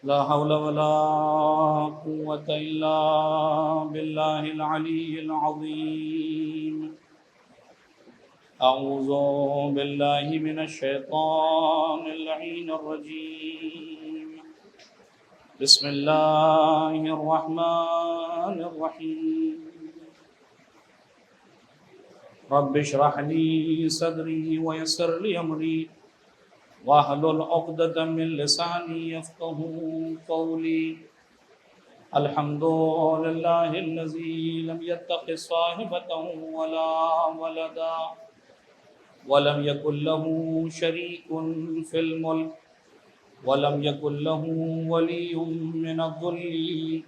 لا حول ولا قوة إلا بالله العلي العظيم. أعوذ بالله من الشيطان اللعين الرجيم. بسم الله الرحمن الرحيم. رب اشرح لي صدري ويسر لي أمري واحلل عقدة من لساني يفقهوا قولي. الحمد لله الذي لم يتخذ صاحبة ولا ولدا ولم يكن له شريك في الملك ولم يكن له ولي من الذل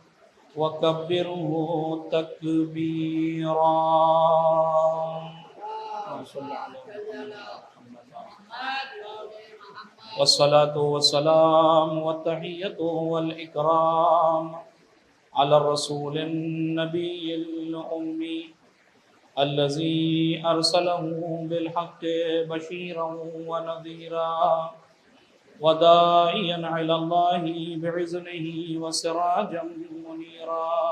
وكبره تكبيرا. والصلاة والسلام والتحية والإكرام على الرسول النبي الأمي الذي أرسله بالحق بشيرا ونذيرا وداعيا إلى الله بإذنه وسراجا منيرا.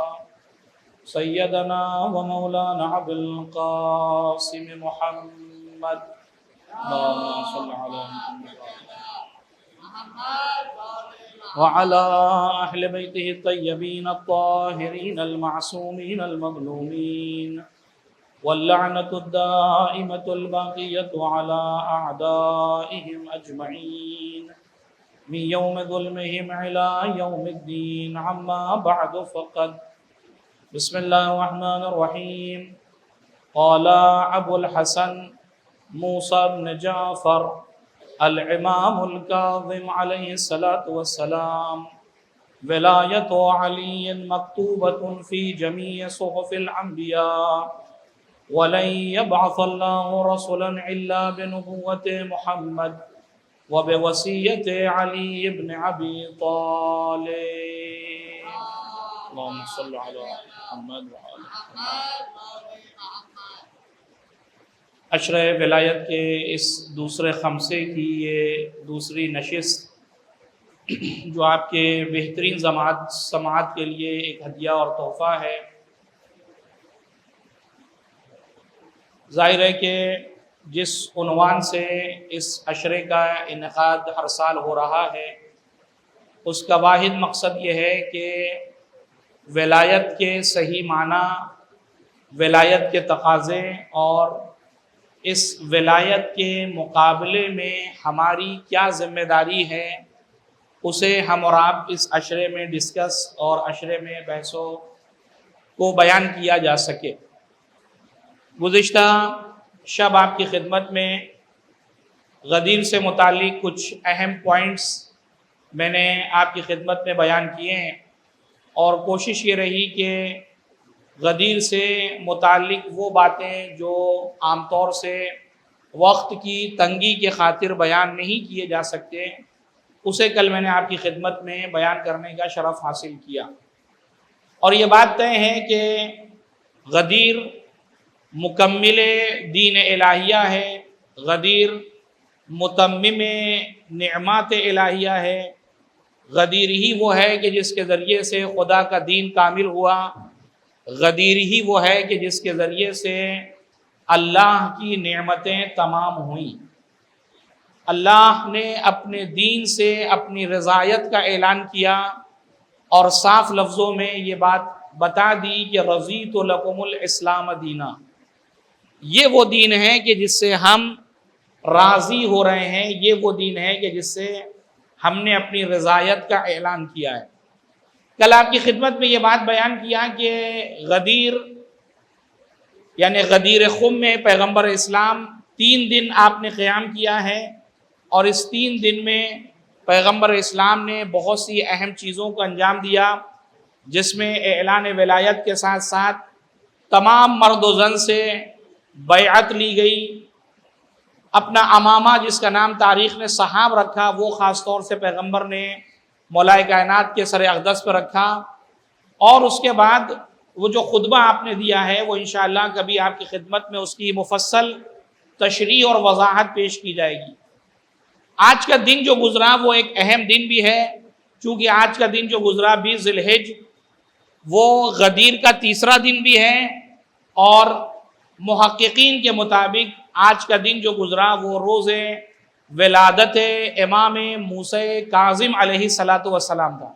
سيدنا ومولانا أبي القاسم محمد اللهم صل على محمد وعلى أهل بيته الطيبين الطاهرين المعصومين المظلومين واللعنة الدائمة الباقية على أعدائهم أجمعين من يوم ظلمهم إلى يوم الدين. عما بعد فقد بسم الله الرحمن الرحيم. قال أبو الحسن موسى بن جعفر الإمام الكاظم عليه الصلاة والسلام: ولاية علي مكتوبة في جميع صحف الأنبياء ولن يبعث الله رسولا إلا بنبوة محمد وبوصية علي بن أبي طالب. اللهم صل على محمد وعلى محمد. عشرہ ولایت کے اس دوسرے خمسے کی یہ دوسری نشست جو آپ کے بہترین سماعت کے لیے ایک ہدیہ اور تحفہ ہے. ظاہر ہے کہ جس عنوان سے اس عشرے کا انعقاد ہر سال ہو رہا ہے اس کا واحد مقصد یہ ہے کہ ولایت کے صحیح معنی، ولایت کے تقاضے اور اس ولایت کے مقابلے میں ہماری کیا ذمہ داری ہے اسے ہم اور آپ اس عشرے میں ڈسکس اور عشرے میں بحثوں کو بیان کیا جا سکے. گزشتہ شب آپ کی خدمت میں غدیر سے متعلق کچھ اہم پوائنٹس میں نے آپ کی خدمت میں بیان کیے ہیں اور کوشش یہ رہی کہ غدیر سے متعلق وہ باتیں جو عام طور سے وقت کی تنگی کے خاطر بیان نہیں کیے جا سکتے اسے کل میں نے آپ کی خدمت میں بیان کرنے کا شرف حاصل کیا. اور یہ بات طے ہے کہ غدیر مکمل دین الہیہ ہے، غدیر متمم نعمات الہیہ ہے، غدیر ہی وہ ہے کہ جس کے ذریعے سے خدا کا دین کامل ہوا، غدیر ہی وہ ہے کہ جس کے ذریعے سے اللہ کی نعمتیں تمام ہوئیں. اللہ نے اپنے دین سے اپنی رضایت کا اعلان کیا اور صاف لفظوں میں یہ بات بتا دی کہ رضیت لکم الاسلام دینا. یہ وہ دین ہے کہ جس سے ہم راضی ہو رہے ہیں، یہ وہ دین ہے کہ جس سے ہم نے اپنی رضایت کا اعلان کیا ہے. کل آپ کی خدمت میں یہ بات بیان کیا کہ غدیر یعنی غدیر خم میں پیغمبر اسلام 3 دن آپ نے قیام کیا ہے اور اس 3 دن میں پیغمبر اسلام نے بہت سی اہم چیزوں کو انجام دیا جس میں اعلان ولایت کے ساتھ ساتھ تمام مرد و زن سے بیعت لی گئی. اپنا امامہ جس کا نام تاریخ نے صحاب رکھا وہ خاص طور سے پیغمبر نے مولا کائنات کے سر اقدس پر رکھا اور اس کے بعد وہ جو خطبہ آپ نے دیا ہے وہ انشاءاللہ کبھی آپ کی خدمت میں اس کی مفصل تشریح اور وضاحت پیش کی جائے گی. آج کا دن جو گزرا وہ ایک اہم دن بھی ہے چونکہ آج کا دن جو گزرا 20 ذی الحج وہ غدیر کا تیسرا دن بھی ہے، اور محققین کے مطابق آج کا دن جو گزرا وہ روز ولادت امام موسیٰ کاظم علیہ الصلاۃ والسلام تھا۔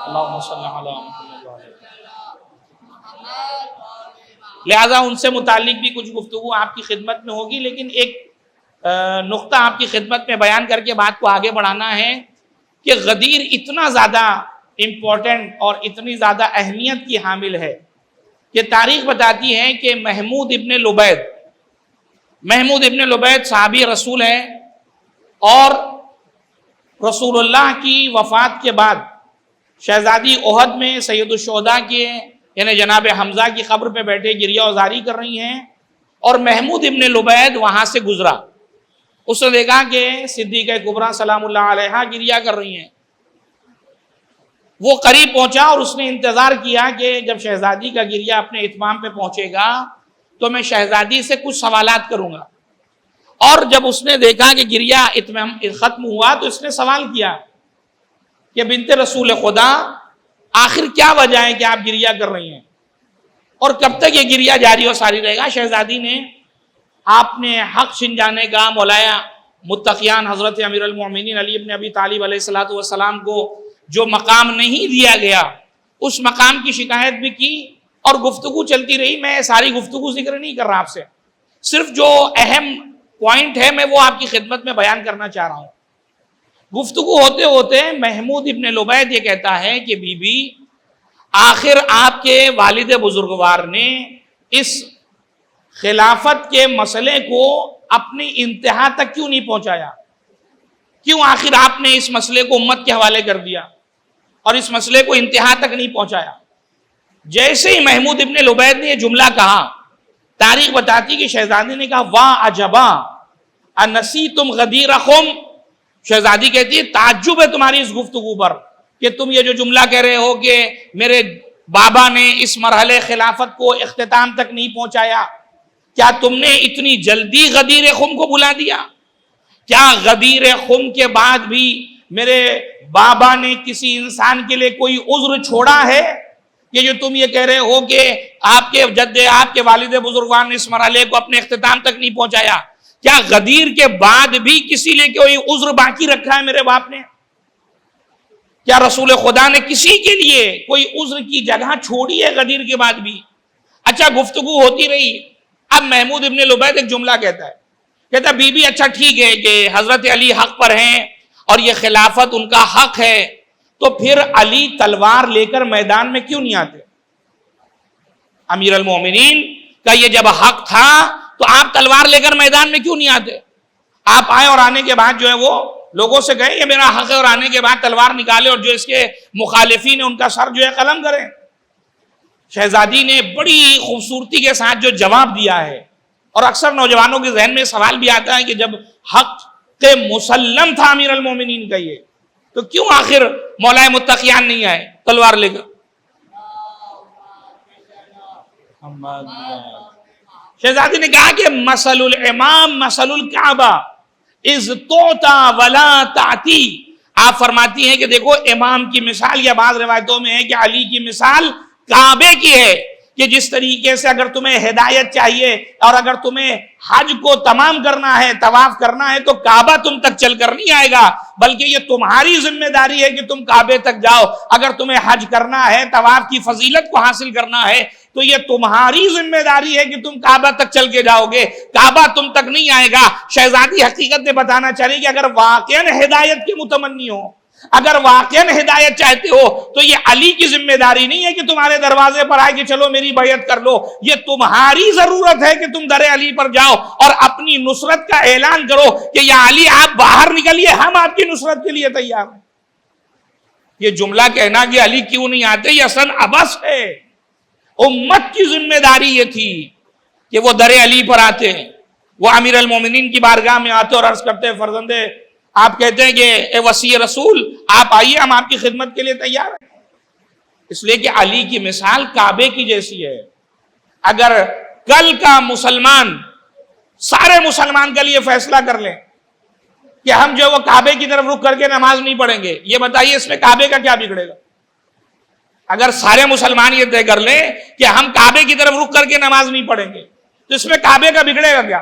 اللہم صلی علی محمد وعلی آلہ۔ لہذا ان سے متعلق بھی کچھ گفتگو آپ کی خدمت میں ہوگی، لیکن ایک نقطہ آپ کی خدمت میں بیان کر کے بات کو آگے بڑھانا ہے کہ غدیر اتنا زیادہ امپورٹنٹ اور اتنی زیادہ اہمیت کی حامل ہے کہ تاریخ بتاتی ہے کہ محمود ابن لبید صحابی رسول ہے، اور رسول اللہ کی وفات کے بعد شہزادی احد میں سید الشہداء کے یعنی جناب حمزہ کی قبر پہ بیٹھے گریہ وزاری کر رہی ہیں، اور محمود ابن لبید وہاں سے گزرا۔ اس نے دیکھا کہ صدیقہ کبریٰ سلام اللہ علیہا گریہ کر رہی ہیں۔ وہ قریب پہنچا اور اس نے انتظار کیا کہ جب شہزادی کا گریہ اپنے اتمام پہ پہنچے گا تو میں شہزادی سے کچھ سوالات کروں گا۔ اور جب اس نے دیکھا کہ گریہ اتمام ختم ہوا تو اس نے سوال کیا کہ بنت رسول خدا، آخر کیا وجہ ہے کہ آپ گریہ کر رہی ہیں، اور کب تک یہ گریہ جاری و ساری رہے گا؟ شہزادی نے آپ نے حق چھن جانے کا مولایا متقیان حضرت امیر المومنین علی ابن ابی طالب علیہ الصلوۃ والسلام کو جو مقام نہیں دیا گیا اس مقام کی شکایت بھی کی، اور گفتگو چلتی رہی۔ میں ساری گفتگو ذکر نہیں کر رہا آپ سے، صرف جو اہم پوائنٹ ہے میں وہ آپ کی خدمت میں بیان کرنا چاہ رہا ہوں۔ گفتگو ہوتے ہوتے محمود ابن لبید یہ کہتا ہے کہ بی بی، آخر آپ کے والد بزرگوار نے اس خلافت کے مسئلے کو اپنی انتہا تک کیوں نہیں پہنچایا؟ کیوں آخر آپ نے اس مسئلے کو امت کے حوالے کر دیا اور اس مسئلے کو انتہا تک نہیں پہنچایا؟ جیسے ہی محمود ابن لبید نے یہ جملہ کہا، تاریخ بتاتی کہ شہزادی نے کہا واہ عجبا انسیتم غدیرکم۔ شہزادی کہتی ہے تعجب ہے تمہاری اس گفتگو پر کہ تم یہ جو جملہ کہہ رہے ہو کہ میرے بابا نے اس مرحلے خلافت کو اختتام تک نہیں پہنچایا، کیا تم نے اتنی جلدی غدیر خم کو بلا دیا؟ کیا غدیر خم کے بعد بھی میرے بابا نے کسی انسان کے لیے کوئی عذر چھوڑا ہے؟ یہ جو تم یہ کہہ رہے ہو کہ آپ کے جد آپ کے والد بزرگوار نے اس مرحلے کو اپنے اختتام تک نہیں پہنچایا، کیا غدیر کے بعد بھی کسی لیے کوئی عذر باقی رکھا ہے میرے باپ نے؟ کیا رسول خدا نے کسی کے لیے کوئی عذر کی جگہ چھوڑی ہے غدیر کے بعد بھی؟ اچھا گفتگو ہوتی رہی۔ اب محمود ابن لبید ایک جملہ کہتا بی بی اچھا ٹھیک ہے کہ حضرت علی حق پر ہیں اور یہ خلافت ان کا حق ہے، تو پھر علی تلوار لے کر میدان میں کیوں نہیں آتے؟ امیر المومنین کا یہ جب حق تھا تو آپ تلوار لے کر میدان میں کیوں نہیں آتے؟ آپ آئے اور آنے کے بعد جو ہے وہ لوگوں سے کہیں یہ میرا حق ہے، اور آنے کے بعد تلوار نکالے اور جو اس کے مخالفین ہیں ان کا سر جو ہے قلم کریں۔ شہزادی نے بڑی خوبصورتی کے ساتھ جو جواب دیا ہے، اور اکثر نوجوانوں کے ذہن میں سوال بھی آتا ہے کہ جب حق کے مسلم تھا امیر المومنین کا یہ، تو کیوں آخر مولا متقیان نہیں آئے تلوار لے کر؟ شہزادی نے کہا کہ مثل الامام مثل الکعبہ اذ توتا ولا تعتی۔ آپ فرماتی ہیں کہ دیکھو امام کی مثال، یا بعض روایتوں میں ہے کہ علی کی مثال کعبے کی ہے، کہ جس طریقے سے اگر تمہیں ہدایت چاہیے اور اگر تمہیں حج کو تمام کرنا ہے، طواف کرنا ہے، تو کعبہ تم تک چل کر نہیں آئے گا، بلکہ یہ تمہاری ذمہ داری ہے کہ تم کعبے تک جاؤ۔ اگر تمہیں حج کرنا ہے، طواف کی فضیلت کو حاصل کرنا ہے، تو یہ تمہاری ذمہ داری ہے کہ تم کعبہ تک چل کے جاؤ گے، کعبہ تم تک نہیں آئے گا۔ شہزادی حقیقت میں بتانا چاہ رہی کہ اگر واقعاً ہدایت کے متمنی ہو، اگر واقعاً ہدایت چاہتے ہو، تو یہ علی کی ذمہ داری نہیں ہے کہ تمہارے دروازے پر آئے کہ چلو میری بیعت کر لو۔ یہ تمہاری ضرورت ہے کہ تم در علی پر جاؤ اور اپنی نصرت کا اعلان کرو کہ یا علی آپ باہر نکلیے، ہم آپ کی نصرت کے لیے تیار ہیں۔ یہ جملہ کہنا کہ علی کیوں نہیں آتے یہ اصلاً عبث ہے۔ امت کی ذمہ داری یہ تھی کہ وہ در علی پر آتے، وہ امیر المومنین کی بارگاہ میں آتے اور عرض کرتے فرزندے، آپ کہتے ہیں کہ اے وصی رسول آپ آئیے، ہم آپ کی خدمت کے لیے تیار ہیں۔ اس لیے کہ علی کی مثال کعبے کی جیسی ہے۔ اگر کل کا مسلمان سارے مسلمان کے لیے فیصلہ کر لیں کہ ہم جو ہے وہ کعبے کی طرف رخ کر کے نماز نہیں پڑھیں گے. یہ بتائیے اس میں کعبے کا کیا بگڑے گا؟ اگر سارے مسلمان یہ طے کر لیں کہ ہم کعبے کی طرف رخ کر کے نماز نہیں پڑھیں گے تو اس میں کعبے کا بگڑے گا کیا؟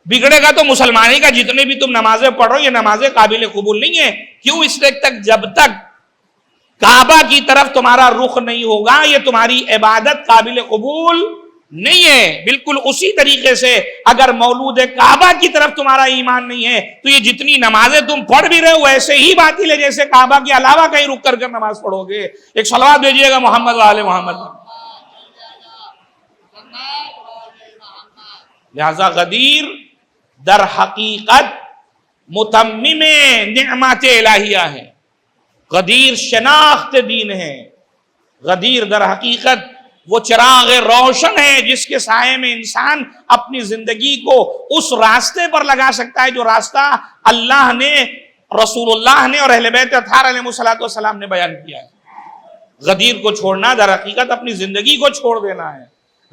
بگڑے گا تو مسلمانی کا جتنے بھی تم نمازیں پڑھو یہ نمازیں قابل قبول نہیں ہیں. کیوں؟ اس لیے تک جب تک کعبہ کی طرف تمہارا رخ نہیں ہوگا یہ تمہاری عبادت قابل قبول نہیں ہے. بالکل اسی طریقے سے اگر مولود کعبہ کی طرف تمہارا ایمان نہیں ہے تو یہ جتنی نمازیں تم پڑھ بھی رہے ہو ایسے ہی باطل ہے جیسے کعبہ کے علاوہ کہیں رک کر نماز پڑھو گے. ایک صلوات بھیجیے گا محمد وآل محمد. لہذا غدیر در حقیقت متمم نعمت الہیہ ہے. غدیر شناخت دین ہے. غدیر در حقیقت وہ چراغ روشن ہے جس کے سائے میں انسان اپنی زندگی کو اس راستے پر لگا سکتا ہے جو راستہ اللہ نے، رسول اللہ نے اور اہل بیت اطہار علیہ السلام نے بیان کیا ہے. غدیر کو چھوڑنا در حقیقت اپنی زندگی کو چھوڑ دینا ہے.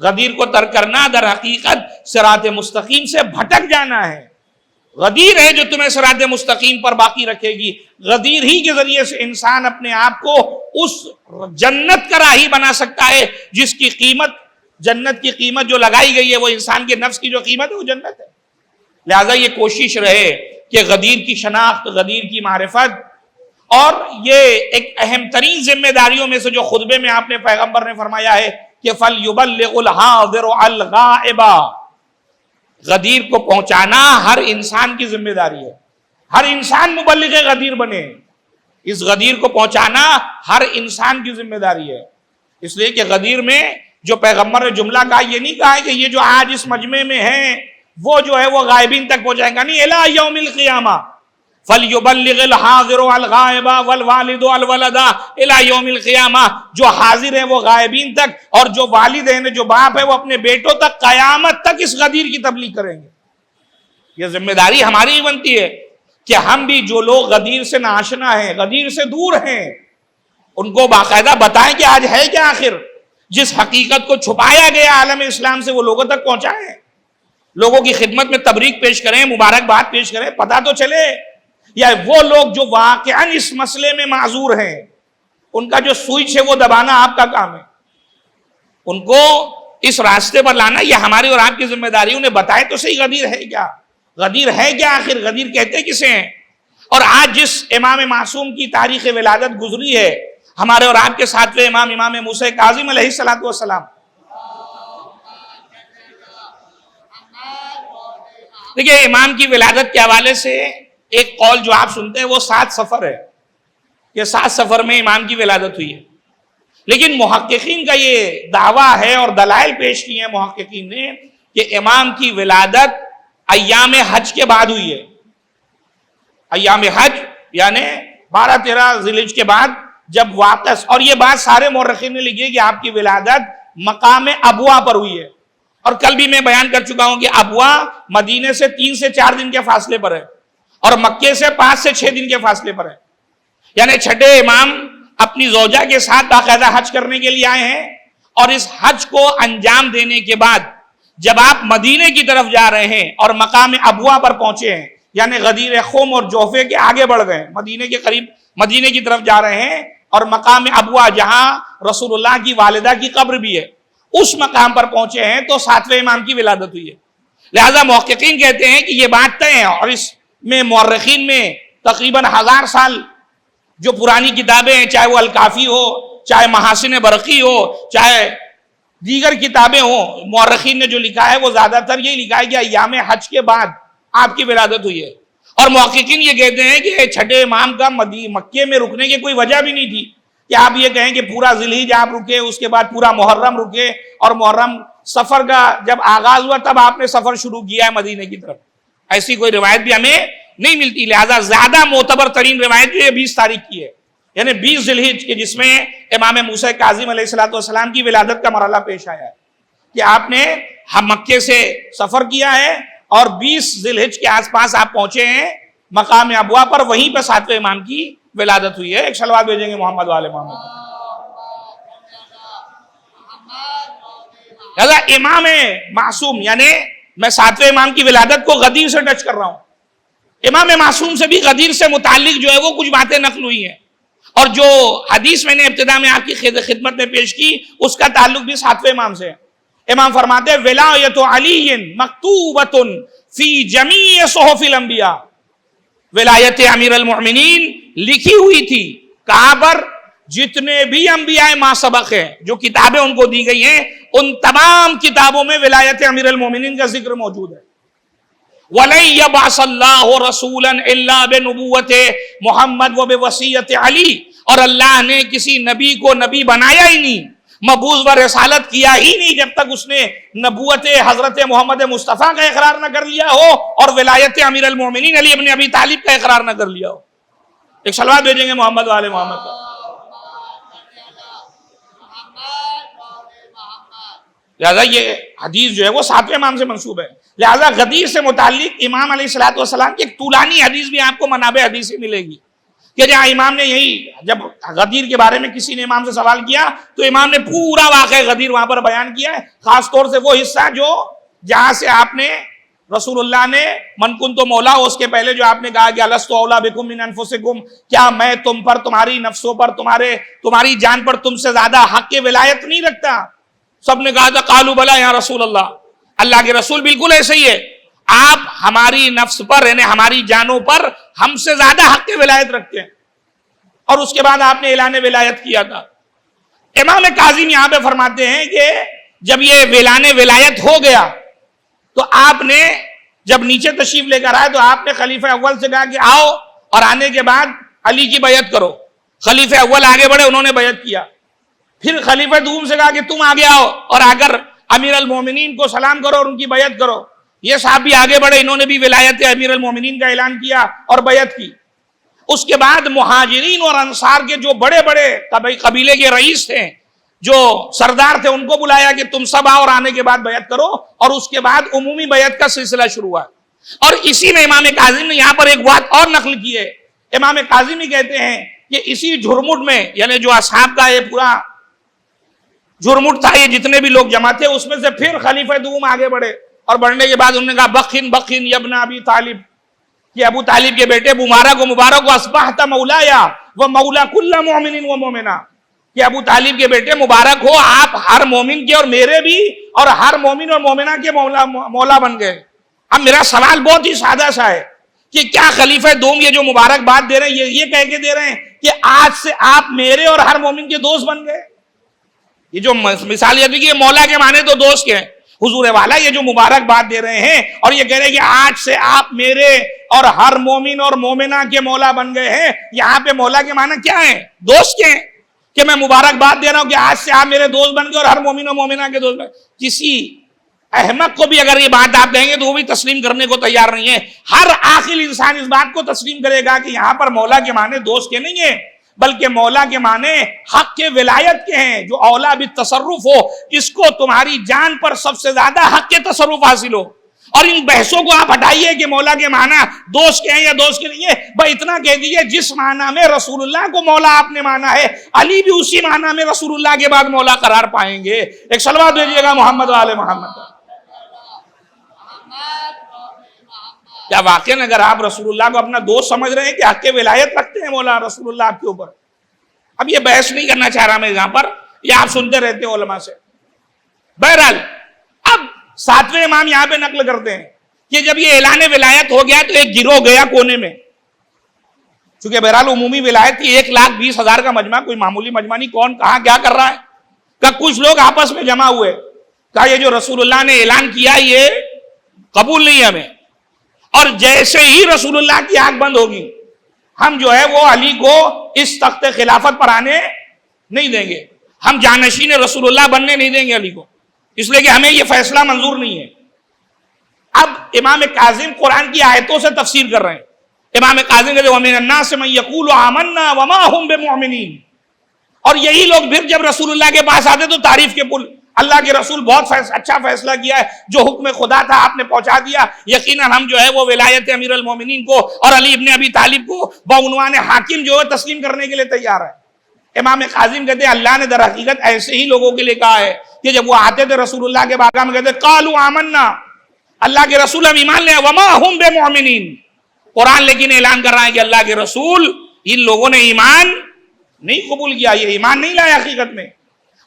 غدیر کو ترک کرنا در حقیقت صراط مستقیم سے بھٹک جانا ہے. غدیر ہے جو تمہیں صراط مستقیم پر باقی رکھے گی. غدیر ہی کے ذریعے سے انسان اپنے آپ کو اس جنت کا راہی بنا سکتا ہے جس کی قیمت، جنت کی قیمت جو لگائی گئی ہے وہ انسان کے نفس کی جو قیمت ہے وہ جنت ہے. لہذا یہ کوشش رہے کہ غدیر کی شناخت، غدیر کی معرفت، اور یہ ایک اہم ترین ذمہ داریوں میں سے جو خطبے میں آپ نے پیغمبر نے فرمایا ہے کہ فَلْيُبَلِّغُ الْحَاضِرُ الْغَائِبَ، غدیر کو پہنچانا ہر انسان کی ذمہ داری ہے. ہر انسان مبلغ غدیر بنے. اس غدیر کو پہنچانا ہر انسان کی ذمہ داری ہے. اس لیے کہ غدیر میں جو پیغمبر نے جملہ کہا یہ نہیں کہا کہ یہ جو آج اس مجمع میں ہیں وہ جو ہے وہ غائبین تک پہنچائیں گا. نہیں، الی یوم القیامہ فَلْيُبَلِّغِ الْحَاضِرُ الْغَائِبَ وَالْوَالِدُ الْوَلَدَ الی یوم القیامہ. جو حاضر ہیں وہ غائبین تک اور جو والدین جو باپ ہے وہ اپنے بیٹوں تک قیامت تک اس غدیر کی تبلیغ کریں گے. یہ ذمہ داری ہماری ہی بنتی ہے کہ ہم بھی جو لوگ غدیر سے ناشنا ہیں، غدیر سے دور ہیں، ان کو باقاعدہ بتائیں کہ آج ہے کیا آخر. جس حقیقت کو چھپایا گیا عالم اسلام سے وہ لوگوں تک پہنچائیں، لوگوں کی خدمت میں تبریک پیش کریں، مبارکباد پیش کریں، پتہ تو چلے. یا وہ لوگ جو واقعاً اس مسئلے میں معذور ہیں ان کا جو سوئچ ہے وہ دبانا آپ کا کام ہے. ان کو اس راستے پر لانا یہ ہماری اور آپ کی ذمہ داری. انہیں بتائے تو صحیح غدیر ہے کیا، غدیر ہے کیا آخر، غدیر کہتے کسے ہیں. اور آج جس امام معصوم کی تاریخ ولادت گزری ہے، ہمارے اور آپ کے ساتویں امام، امام موسیٰ کاظم علیہ السلام. دیکھیں امام کی ولادت کے حوالے سے ایک قول جو آپ سنتے ہیں وہ 7 سفر ہے کہ 7 سفر میں امام کی ولادت ہوئی ہے. لیکن محققین کا یہ دعویٰ ہے اور دلائل پیش کیے ہیں محققین نے کہ امام کی ولادت ایام حج کے بعد ہوئی ہے. ایام حج یعنی 12-13 ذی الحجہ کے بعد جب واپس، اور یہ بات سارے مورخین نے لکھی ہے کہ آپ کی ولادت مقام ابوا پر ہوئی ہے. اور کل بھی میں بیان کر چکا ہوں کہ ابوا مدینے سے 3 سے 4 دن کے فاصلے پر ہے اور مکے سے 5 سے 6 دن کے فاصلے پر ہے. یعنی چھٹے امام اپنی زوجہ کے ساتھ باقاعدہ حج کرنے کے لیے آئے ہیں، اور اس حج کو انجام دینے کے بعد جب آپ مدینے کی طرف جا رہے ہیں اور مقام ابوا پر پہنچے ہیں، یعنی غدیر خم اور جوفے کے آگے بڑھ گئے، مدینے کے قریب مدینے کی طرف جا رہے ہیں، اور مقام ابوا جہاں رسول اللہ کی والدہ کی قبر بھی ہے اس مقام پر پہنچے ہیں تو 7ویں امام کی ولادت ہوئی ہے. لہذا محققین کہتے ہیں کہ یہ بات طے ہے. اور اس میں مورخین میں تقریباً 1000 سال جو پرانی کتابیں ہیں، چاہے وہ الکافی ہو، چاہے محاسن برقی ہو، چاہے دیگر کتابیں ہوں، مورخین نے جو لکھا ہے وہ زیادہ تر یہ لکھا ہے کہ ایام حج کے بعد آپ کی ولادت ہوئی ہے. اور محققین یہ کہتے ہیں کہ چھٹے امام کا مکے میں رکنے کی کوئی وجہ بھی نہیں تھی کہ آپ یہ کہیں کہ پورا ذی الحجہ آپ رکے، اس کے بعد پورا محرم رکے، اور محرم سفر کا جب آغاز ہوا تب آپ نے سفر شروع کیا ہے مدینے کی طرف. ایسی کوئی روایت بھی ہمیں نہیں ملتی. لہذا زیادہ معتبر ترین روایت جو 20 تاریخ کی ہے، یعنی 20 ذی الحجہ کے، جس میں امام موسیٰ کاظم علیہ السلام کی ولادت کا مرحلہ پیش آیا ہے کہ آپ نے مکے سے سفر کیا ہے اور 20 ذی الحجہ کے آس پاس آپ پہنچے ہیں مقام ابوا پر، وہیں پہ 7ویں امام کی ولادت ہوئی ہے. ایک صلوات بھیجیں گے محمد والے محمد. لہذا امام معصوم، یعنی میں 7ویں امام کی ولادت کو غدیر سے ٹچ کر رہا ہوں. امام معصوم سے بھی غدیر سے متعلق جو ہے وہ کچھ باتیں نقل ہوئی ہیں، اور جو حدیث میں نے ابتدا میں آپ کی خدمت میں پیش کی اس کا تعلق بھی 7ویں امام سے ہے۔ امام فرماتے ہیں ولایت علی مکتوبۃ فی جمیع صحف الانبیاء، ولایت امیر المؤمنین لکھی ہوئی تھی کہاں پر؟ جتنے بھی انبیاء ما سبق ہیں، جو کتابیں ان کو دی گئی ہیں ان تمام کتابوں میں ولایت امیر المؤمنین کا ذکر موجود ہے۔ وَلَن يَبْعَثَ اللَّهُ رَسُولًا إِلَّا بِنُبُوَّتِ محمد وَبِوَصِيَّةِ علی، اور اللہ نے کسی نبی کو نبی بنایا ہی نہیں، مبعوث و رسالت کیا ہی نہیں جب تک اس نے نبوت حضرت محمد مصطفیٰ کا اقرار نہ کر لیا ہو اور ولایت امیر المؤمنین علی ابن ابی طالب کا اقرار نہ کر لیا ہو۔ ایک صلوات بھیجیں گے محمد والے محمد کا۔ لہذا یہ حدیث جو ہے وہ 7ویں امام سے منسوب ہے۔ لہذا غدیر سے متعلق امام علیہ الصلوۃ والسلام کی ایک طولانی حدیث بھی آپ کو منابع حدیث سے ملے گی کہ جہاں امام نے یہی، جب غدیر کے بارے میں کسی نے امام سے سوال کیا تو امام نے پورا واقعہ غدیر وہاں پر بیان کیا ہے، خاص طور سے وہ حصہ جو جہاں سے آپ نے رسول اللہ نے من کنت مولا، اس کے پہلے جو آپ نے کہا کہ الست اولا بکم من انفسکم، کیا میں تم پر، تمہاری نفسوں پر، تمہاری جان پر تم سے زیادہ حق کی ولایت نہیں رکھتا؟ سب نے کہا تھا قالوا بلا یا رسول اللہ، اللہ کے رسول بالکل ایسے ہی ہے، آپ ہماری نفس پر یعنی ہماری جانوں پر ہم سے زیادہ حق کی ولایت رکھتے ہیں۔ اور اس کے بعد آپ نے اعلان ولایت کیا تھا۔ امام کاظم یہاں پہ فرماتے ہیں کہ جب یہ اعلان ولایت ہو گیا تو آپ نے جب نیچے تشریف لے کر آئے تو آپ نے خلیفہ اول سے کہا کہ آؤ، اور آنے کے بعد علی کی بیعت کرو۔ خلیفہ اول آگے بڑھے، انہوں نے بیعت کیا۔ پھر خلیفہ دوم سے کہا کہ تم آگے آؤ اور آ کر امیر المومنین کو سلام کرو اور ان کی بیعت کرو۔ یہ صاحب بھی آگے بڑھے، انہوں نے بھی ولایت امیر المومنین کا اعلان کیا اور بیعت کی۔ اس کے بعد مہاجرین اور انصار کے جو بڑے بڑے قبیلے کے رئیس تھے، جو سردار تھے، ان کو بلایا کہ تم سب آؤ اور آنے کے بعد بیعت کرو، اور اس کے بعد عمومی بیعت کا سلسلہ شروع ہوا۔ اور اسی میں امام کاظم نے یہاں پر ایک بات اور نقل کی ہے۔ امام کاظم ہی کہتے ہیں کہ اسی جھرمٹ میں، یعنی جو اصحاب کا یہ پورا جھرمٹ تھا، یہ جتنے بھی لوگ جمع تھے، اس میں سے پھر خلیفہ دوم آگے بڑھے، اور بڑھنے کے بعد انہوں نے کہا بخن بخن یبن ابی طالب، کہ ابو طالب کے بیٹے مبارک اصبحت مولایا و مولا کل مومن و مومنہ، کہ ابو طالب کے بیٹے مبارک ہو، آپ ہر مومن کے اور میرے بھی اور ہر مومن اور مومنہ کے مولا بن گئے۔ اب میرا سوال بہت ہی سادہ سا ہے کہ کیا خلیفہ دوم یہ جو مبارک بات دے رہے ہیں یہ کہہ کے دے رہے ہیں کہ آج سے آپ میرے اور ہر مومن کے دوست بن گئے؟ یہ جو مثال یہ کہ مولا کے معنی تو دوست کے ہیں، حضور والا یہ جو مبارک بات دے رہے ہیں اور یہ کہہ رہے ہیں کہ آج سے آپ میرے اور ہر مومن اور مومنہ کے مولا بن گئے ہیں، یہاں پہ مولا کے معنی کیا ہیں؟ دوست کے ہیں، کہ میں مبارک بات دے رہا ہوں کہ آج سے آپ میرے دوست بن گئے اور ہر مومن اور مومنہ کے دوست بن گئے۔ کسی احمق کو بھی اگر یہ بات آپ کہیں گے تو وہ بھی تسلیم کرنے کو تیار نہیں ہے۔ ہر عاقل انسان اس بات کو تسلیم کرے گا کہ یہاں پر مولا کے معنی دوست کے نہیں ہیں، بلکہ مولا کے معنی حق کے ولایت کے ہیں، جو اولا بالتصرف ہو، جس کو تمہاری جان پر سب سے زیادہ حق کے تصرف حاصل ہو۔ اور ان بحثوں کو آپ ہٹائیے کہ مولا کے معنی دوست کے ہیں یا دوست کے نہیں ہے، بھائی اتنا کہہ دیجئے جس معنی میں رسول اللہ کو مولا آپ نے مانا ہے، علی بھی اسی معنی میں رسول اللہ کے بعد مولا قرار پائیں گے۔ ایک صلوات بھیجیے گا محمد والے محمد۔ کیا واقعی اگر آپ رسول اللہ کو اپنا دوست سمجھ رہے ہیں کہ حق کے ولایت رکھتے ہیں مولا رسول اللہ آپ کے اوپر؟ اب یہ بحث نہیں کرنا چاہ رہا میں یہاں پر، یہ آپ سنتے رہتے ہیں علماء سے۔ بہرحال اب 7ویں امام یہاں پہ نقل کرتے ہیں کہ جب یہ اعلان ولایت ہو گیا تو ایک گروہ گیا کونے میں، چونکہ بہرحال عمومی ولایت کی 1,20,000 کا مجمع کوئی معمولی مجمع نہیں، کون کہاں کیا کر رہا ہے۔ کہ کچھ لوگ آپس میں جمع ہوئے، کہا یہ جو رسول اللہ نے اعلان کیا یہ قبول نہیں ہمیں، اور جیسے ہی رسول اللہ کی آنکھ بند ہوگی ہم جو ہے وہ علی کو اس تخت خلافت پر آنے نہیں دیں گے، ہم جانشین رسول اللہ بننے نہیں دیں گے علی کو، اس لیے کہ ہمیں یہ فیصلہ منظور نہیں ہے۔ اب امام کاظم قرآن کی آیتوں سے تفسیر کر رہے ہیں۔ امام کاظم کہتے ہیں وَمِنَ النَّاسِ مَن يَقُولُ آمَنَّا وَمَا هُمْ بِمُؤْمِنِينَ، اور یہی لوگ پھر جب رسول اللہ کے پاس آتے تو تعریف کے پل، اللہ کے رسول بہت اچھا فیصلہ کیا ہے، جو حکم خدا تھا آپ نے پہنچا دیا، یقیناً ہم جو ہے وہ ولایت امیر المومنین کو اور علی ابن ابی طالب کو بعنوان حاکم جو ہے تسلیم کرنے کے لیے تیار ہے۔ امام کاظم کہتے ہیں اللہ نے در حقیقت ایسے ہی لوگوں کے لیے کہا ہے کہ جب وہ آتے تھے رسول اللہ کے بارگاہ میں کہتے قالوا آمنا، اللہ کے رسول ہم ایمان لے، وما ہم بمؤمنین، قرآن لیکن اعلان کر رہا ہے کہ اللہ کے رسول ان لوگوں نے ایمان نہیں قبول کیا، یہ ایمان نہیں لائے حقیقت میں.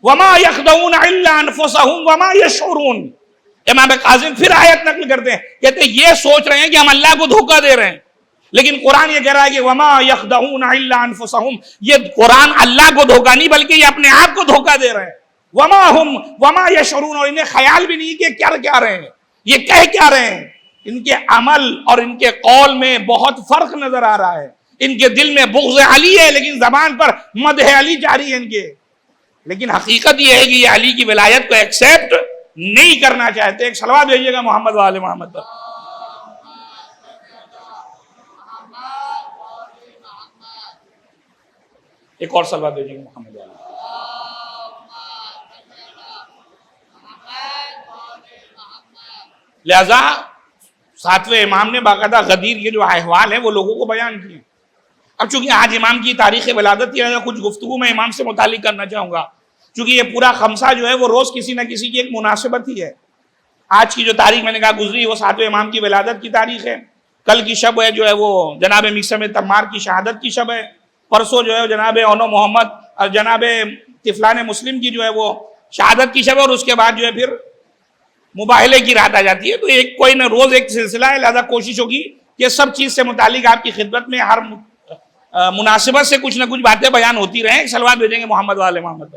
وما يخدعون الا انفسهم وما يشعرون. امام کاظم پھر آیت نقل کرتے ہیں، کہتے ہیں یہ سوچ رہے ہیں کہ ہم اللہ کو دھوکہ دے رہے ہیں، لیکن قرآن یہ کہہ رہا ہے کہ وما يخدعون الا انفسهم. یہ قرآن اللہ کو دھوکہ نہیں بلکہ یہ اپنے آپ کو دھوکہ دے رہے ہیں. وما يشعرون، اور انہیں خیال بھی نہیں کہ کیا رہے ہیں، یہ کہہ کیا رہے ہیں. ان کے عمل اور ان کے قول میں بہت فرق نظر آ رہا ہے. ان کے دل میں بغض علی ہے لیکن زبان پر مدح علی جاری ہے ان کے. لیکن حقیقت یہ ہے کہ یہ علی کی ولایت کو ایکسیپٹ نہیں کرنا چاہتے. ایک صلوات بھیجیے گا محمد وآل محمد پر. ایک اور صلوات بھیجیے گا محمد وآل. لہذا ساتویں امام نے باقاعدہ غدیر کے جو احوال ہیں وہ لوگوں کو بیان کیے. اب چونکہ آج امام کی تاریخ ولادت کی کچھ گفتگو میں امام سے متعلق کرنا چاہوں گا، چونکہ یہ پورا خمسہ جو ہے وہ روز کسی نہ کسی کی ایک مناسبت ہی ہے. آج کی جو تاریخ میں نے کہا گزری وہ ساتویں امام کی ولادت کی تاریخ ہے. کل کی شب ہے جو ہے وہ جناب مقسم تمار کی شہادت کی شب ہے. پرسوں جو ہے جناب اونو محمد اور جناب طفلان مسلم کی جو ہے وہ شہادت کی شب ہے، اور اس کے بعد جو ہے پھر مباہلے کی رات آ جاتی ہے. تو ایک کوئی نہ روز ایک سلسلہ ہے، لہذا کوشش ہوگی کہ سب چیز سے متعلق آپ کی خدمت میں ہر مناسبت سے کچھ نہ کچھ باتیں بیان ہوتی رہیں. ایک صلوات بھیجیں گے محمد وآل محمد.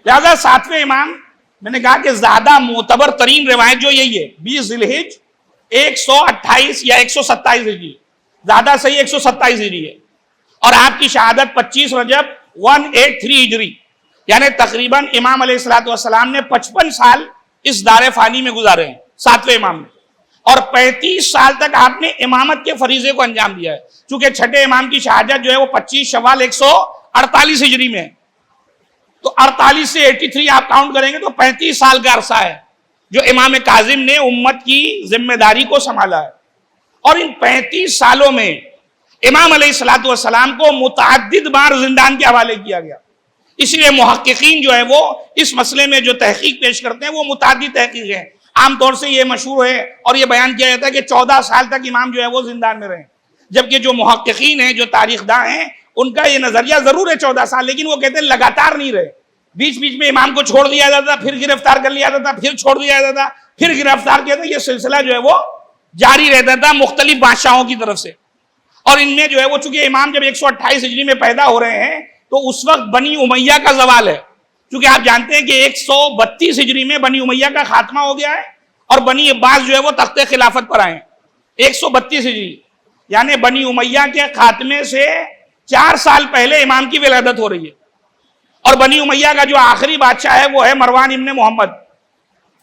لہذا ساتویں امام میں نے کہا کہ زیادہ معتبر ترین روایت جو یہی ہے 20 ذی الحج 128 یا 127 ہجری، زیادہ صحیح 127 ہجری ہے، اور آپ کی شہادت 25 رجب 183 ہجری، یعنی تقریباً امام علیہ السلام نے 55 سال اس دار فانی میں گزارے ہیں ساتویں امام نے، اور 35 سال تک آپ نے امامت کے فریضے کو انجام دیا ہے. چونکہ چھٹے امام کی شہادت جو ہے وہ 25 شوال 148 ہجری میں ہے، تو 48 سے 83 آپ کاؤنٹ کریں گے تو 35 سال کا عرصہ ہے جو امام کاظم نے امت کی ذمہ داری کو سنبھالا ہے. اور ان 35 سالوں میں امام علیہ السلام کو متعدد بار زندان کے حوالے کیا گیا. اس لیے محققین جو ہے وہ اس مسئلے میں جو تحقیق پیش کرتے ہیں وہ متعدد تحقیق ہے. عام طور سے یہ مشہور ہے اور یہ بیان کیا جاتا ہے کہ 14 سال تک امام جو ہے وہ زندان میں رہے، جبکہ جو محققین ہیں جو تاریخ داں ہیں ان کا یہ نظریہ ضرور ہے 14 سال، لیکن وہ کہتے ہیں لگاتار نہیں رہے. بیچ بیچ میں امام کو چھوڑ دیا جاتا، پھر گرفتار کر لیا جاتا، پھر چھوڑ دیا جاتا، پھر گرفتار کیا جاتا. یہ سلسلہ جو ہے وہ جاری رہتا تھا مختلف بادشاہوں کی طرف سے. اور ان میں جو ہے وہ چونکہ امام جب 128 ہجری میں پیدا ہو رہے ہیں تو اس وقت بنی امیہ کا زوال ہے. چونکہ آپ جانتے ہیں کہ 132 ہجری میں بنی امیہ کا خاتمہ ہو گیا ہے اور بنی عباس جو ہے وہ تخت خلافت پر آئے ہیں 132 ہجری، یعنی بنی امیہ کے خاتمے سے 4 سال پہلے امام کی ولادت ہو رہی ہے. اور بنی امیہ کا جو آخری بادشاہ ہے وہ ہے مروان ابن محمد،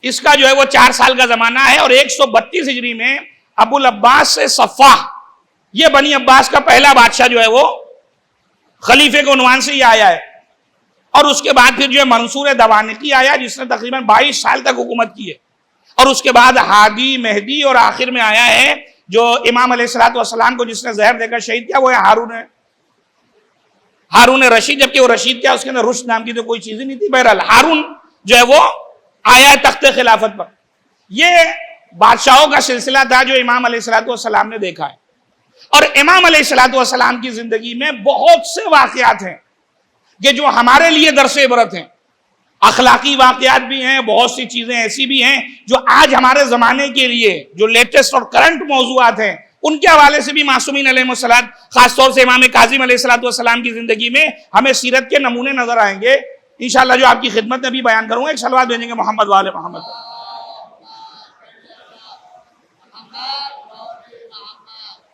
اس کا جو ہے وہ 4 سال کا زمانہ ہے. اور 132 ہجری میں ابو العباس سے صفاح، یہ بنی عباس کا پہلا بادشاہ جو ہے وہ خلیفے کے عنوان سے یہ آیا ہے. اور اس کے بعد پھر جو ہے منصور دوانقی آیا جس نے تقریباً 22 سال تک حکومت کی ہے. اور اس کے بعد ہادی، مہدی، اور آخر میں آیا ہے جو امام علیہ السلام کو جس نے زہر دے کر شہید کیا وہ ہے ہارون رشید. جبکہ وہ رشید کیا، اس کے اندر رشد نام کی تو کوئی چیز ہی نہیں تھی. بہرحال ہارون جو ہے وہ آیا ہے تخت خلافت پر. یہ بادشاہوں کا سلسلہ تھا جو امام علیہ السلام نے دیکھا ہے. اور امام علیہ السلام کی زندگی میں بہت سے واقعات ہیں کہ جو ہمارے لیے درس عبرت ہیں. اخلاقی واقعات بھی ہیں، بہت سی چیزیں ایسی بھی ہیں جو آج ہمارے زمانے کے لیے جو لیٹسٹ اور کرنٹ موضوعات ہیں ان کے حوالے سے بھی معصومین علیہ السلام، خاص طور سے امام کاظم علیہ السلام کی زندگی میں ہمیں سیرت کے نمونے نظر آئیں گے انشاءاللہ، جو آپ کی خدمت میں بھی بیان کروں گا. ایک صلوات بھیجیں گے محمد وآل محمد.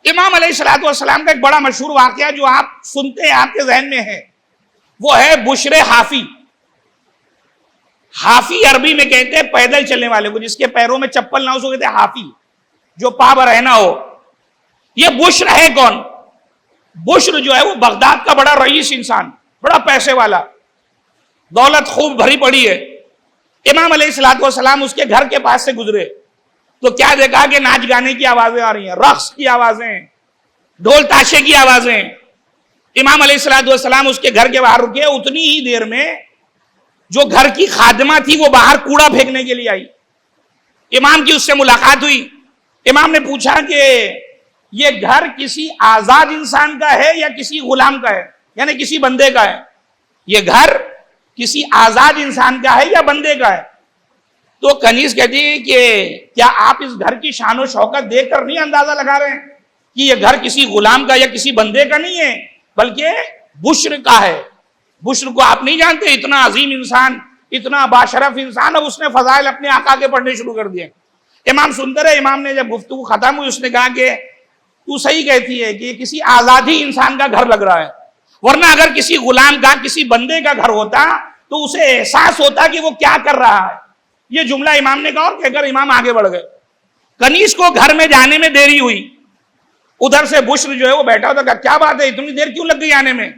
امام علیہ السلام کا ایک بڑا مشہور واقعہ جو آپ سنتے ہیں آپ کے ذہن میں ہے وہ ہے بشر حافی. حافی عربی میں کہتے ہیں پیدل چلنے والے کو، جس کے پیروں میں چپل نہ ہو، کہتے ہیں حافی، جو پا برہنہ ہو. یہ بشر ہے کون؟ بشر جو ہے وہ بغداد کا بڑا رئیس انسان، بڑا پیسے والا، دولت خوب بھری پڑی ہے. امام علیہ السلام اس کے گھر کے پاس سے گزرے تو کیا دیکھا کہ ناچ گانے کی آوازیں آ رہی ہیں، رقص کی آوازیں، ڈھول تاشے کی آوازیں. امام علیہ السلام اس کے گھر کے باہر رکے. اتنی ہی دیر میں جو گھر کی خادمہ تھی وہ باہر کوڑا پھینکنے کے لیے آئی. امام کی اس سے ملاقات ہوئی. امام نے پوچھا کہ یہ گھر کسی آزاد انسان کا ہے یا کسی غلام کا ہے, یعنی کسی بندے کا ہے؟ یہ گھر کسی آزاد انسان کا ہے یا بندے کا ہے؟ تو کنیز کہتی ہے کہ کیا آپ اس گھر کی شان و شوکت دیکھ کر نہیں اندازہ لگا رہے ہیں کہ یہ گھر کسی غلام کا یا کسی بندے کا نہیں ہے, بلکہ بشر کا ہے. بشر کو آپ نہیں جانتے؟ اتنا عظیم انسان, اتنا باشرف انسان, اب اس نے فضائل اپنے آقا کے پڑھنے شروع کر دیے. امام سنتے رہے. امام نے جب گفتگو ختم ہوئی اس نے کہا کہ تو صحیح کہتی ہے کہ یہ کسی آزادی انسان کا گھر لگ رہا ہے, ورنہ اگر کسی غلام کا, کسی بندے کا گھر ہوتا تو اسے احساس ہوتا کہ وہ کیا کر رہا ہے. یہ جملہ امام نے کہا اور کہہ کر امام آگے بڑھ گئے. کنیز کو گھر میں جانے میں دیری ہوئی. ادھر سے بشر جو ہے وہ بیٹھا ہوتا, کہا کیا بات ہے, اتنی دیر کیوں لگ گئی آنے میں؟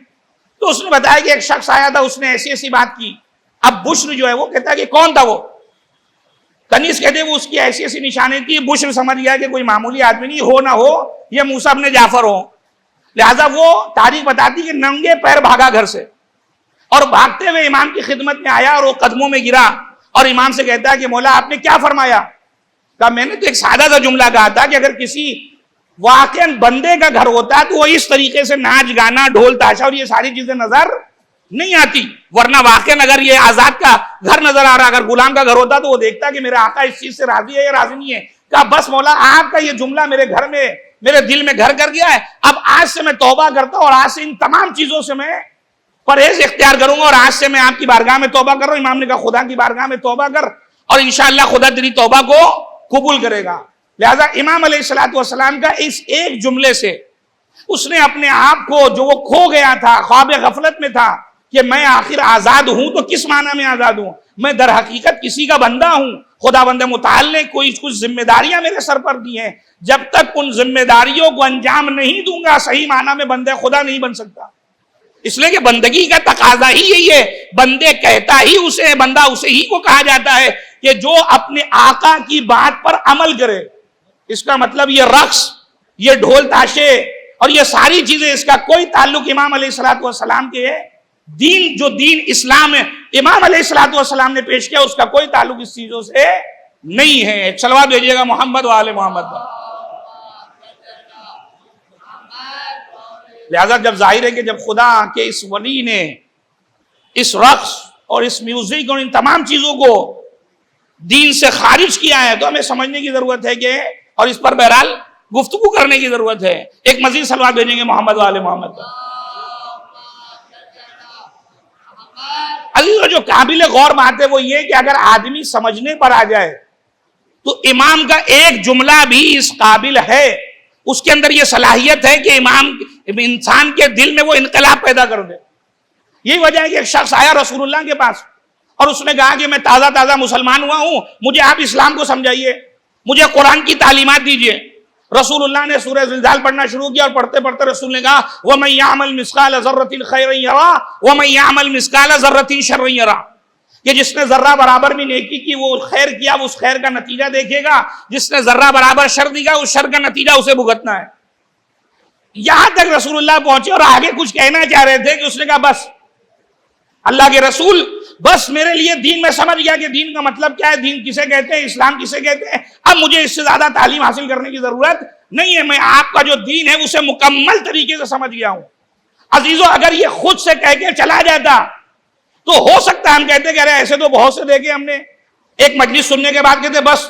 تو اس نے بتایا کہ ایک شخص آیا تھا, اس نے ایسی ایسی بات کی. اب بشر جو ہے وہ کہتا ہے کہ کون تھا وہ؟ کنیز کہتے ہیں وہ اس کی ایسی ایسی نشانی تھی. بشر سمجھ گیا کہ کوئی معمولی آدمی نہیں, ہو نہ ہو یہ موسیٰ ابن جعفر ہو. لہذا وہ تاریخ بتاتی کہ ننگے پیر بھاگا گھر سے اور بھاگتے ہوئے امام کی خدمت میں آیا اور وہ قدموں میں گرا اور امام سے کہتا ہے کہ مولا آپ نے کیا فرمایا؟ کہا میں نے تو ایک سادہ سا جملہ کہا تھا کہ اگر کسی واقعاً بندے کا گھر ہوتا تو وہ اس طریقے سے ناچ گانا ڈھول تاشا اور یہ ساری چیزیں نظر نہیں آتی, ورنہ واقعاً اگر یہ آزاد کا گھر نظر آ رہا, اگر غلام کا گھر ہوتا تو وہ دیکھتا کہ میرا آقا اس چیز سے راضی ہے یا راضی نہیں ہے. کہا بس مولا آپ کا یہ جملہ میرے گھر میں, میرے دل میں گھر کر گیا ہے, اب آج سے میں توبہ کرتا ہوں اور آج سے ان تمام چیزوں سے میں پرہیز اختیار کروں گا اور آج سے میں آپ کی بارگاہ میں توبہ کر رہا ہوں. امام نے کہا خدا کی بارگاہ میں توبہ کر اور انشاءاللہ خدا تیری توبہ کو قبول کرے گا. لہذا امام علیہ الصلوۃ والسلام کا اس ایک جملے سے اس نے اپنے آپ کو, جو وہ کھو گیا تھا, خواب غفلت میں تھا کہ میں آخر آزاد ہوں, تو کس معنی میں آزاد ہوں؟ میں در حقیقت کسی کا بندہ ہوں. خداوند متعال نے کچھ ذمہ داریاں میرے سر پر دی ہیں, جب تک ان ذمہ داریوں کو انجام نہیں دوں گا صحیح معنی میں بندہ خدا نہیں بن سکتا. اس لیے کہ بندگی کا تقاضا ہی یہی ہے, بندے کہتا ہی اسے, بندہ اسے ہی کو کہا جاتا ہے کہ جو اپنے آقا کی بات پر عمل کرے. اس کا مطلب یہ رقص, یہ ڈھول تاشے اور یہ ساری چیزیں, اس کا کوئی تعلق امام علیہ الصلوۃ والسلام کے دین, جو دین اسلام ہے امام علیہ الصلوۃ والسلام نے پیش کیا, اس کا کوئی تعلق اس چیزوں سے نہیں ہے. ایک صلوات بھیجیے گا محمد و آل محمد. لہذا جب ظاہر ہے کہ جب خدا کے اس ولی نے اس رقص اور اس میوزک اور ان تمام چیزوں کو دین سے خارج کیا ہے, تو ہمیں سمجھنے کی ضرورت ہے کہ, اور اس پر بہرحال گفتگو کرنے کی ضرورت ہے. ایک مزید صلوات بھیجیں گے محمد و آل محمد. عزیزو, جو قابل غور بات ہے وہ یہ کہ اگر آدمی سمجھنے پر آ جائے تو امام کا ایک جملہ بھی اس قابل ہے, اس کے اندر یہ صلاحیت ہے کہ امام انسان کے دل میں وہ انقلاب پیدا کر دے. یہی وجہ ہے کہ ایک شخص آیا رسول اللہ کے پاس اور اس نے کہا کہ میں تازہ تازہ مسلمان ہوا ہوں, مجھے آپ اسلام کو سمجھائیے, مجھے قرآن کی تعلیمات دیجیے. رسول اللہ نے سورہ زلزال پڑھنا شروع کیا اور پڑھتے پڑھتے رسول نے کہا وَمَن يَعْمَلْ مِثْقَالَ ذَرَّةٍ خَيْرًا يَرَهُ وَمَن يَعْمَلْ مِثْقَالَ ذَرَّةٍ شَرًّا يَرَهُ. کہ جس نے ذرہ برابر بھی نیکی کی وہ خیر کیا, وہ اس خیر کا نتیجہ دیکھے گا, جس نے ذرہ برابر شر دیا اس شر کا نتیجہ اسے بھگتنا ہے. یہاں تک رسول اللہ پہنچے اور آگے کچھ کہنا چاہ رہے تھے کہ اس نے کہا بس اللہ کے رسول, بس میرے لیے دین میں سمجھ گیا کہ دین کا مطلب کیا ہے, دین کسے کہتے ہیں, اسلام کسے کہتے ہیں, اب مجھے اس سے زیادہ تعلیم حاصل کرنے کی ضرورت نہیں ہے, میں آپ کا جو دین ہے اسے مکمل طریقے سے سمجھ گیا ہوں. عزیزو, اگر یہ خود سے کہہ کے چلا جاتا تو ہو سکتا ہے ہم کہتے کہ ارے ایسے تو بہت سے دیکھے ہم نے, ایک مجلس سننے کے بعد کہتے بس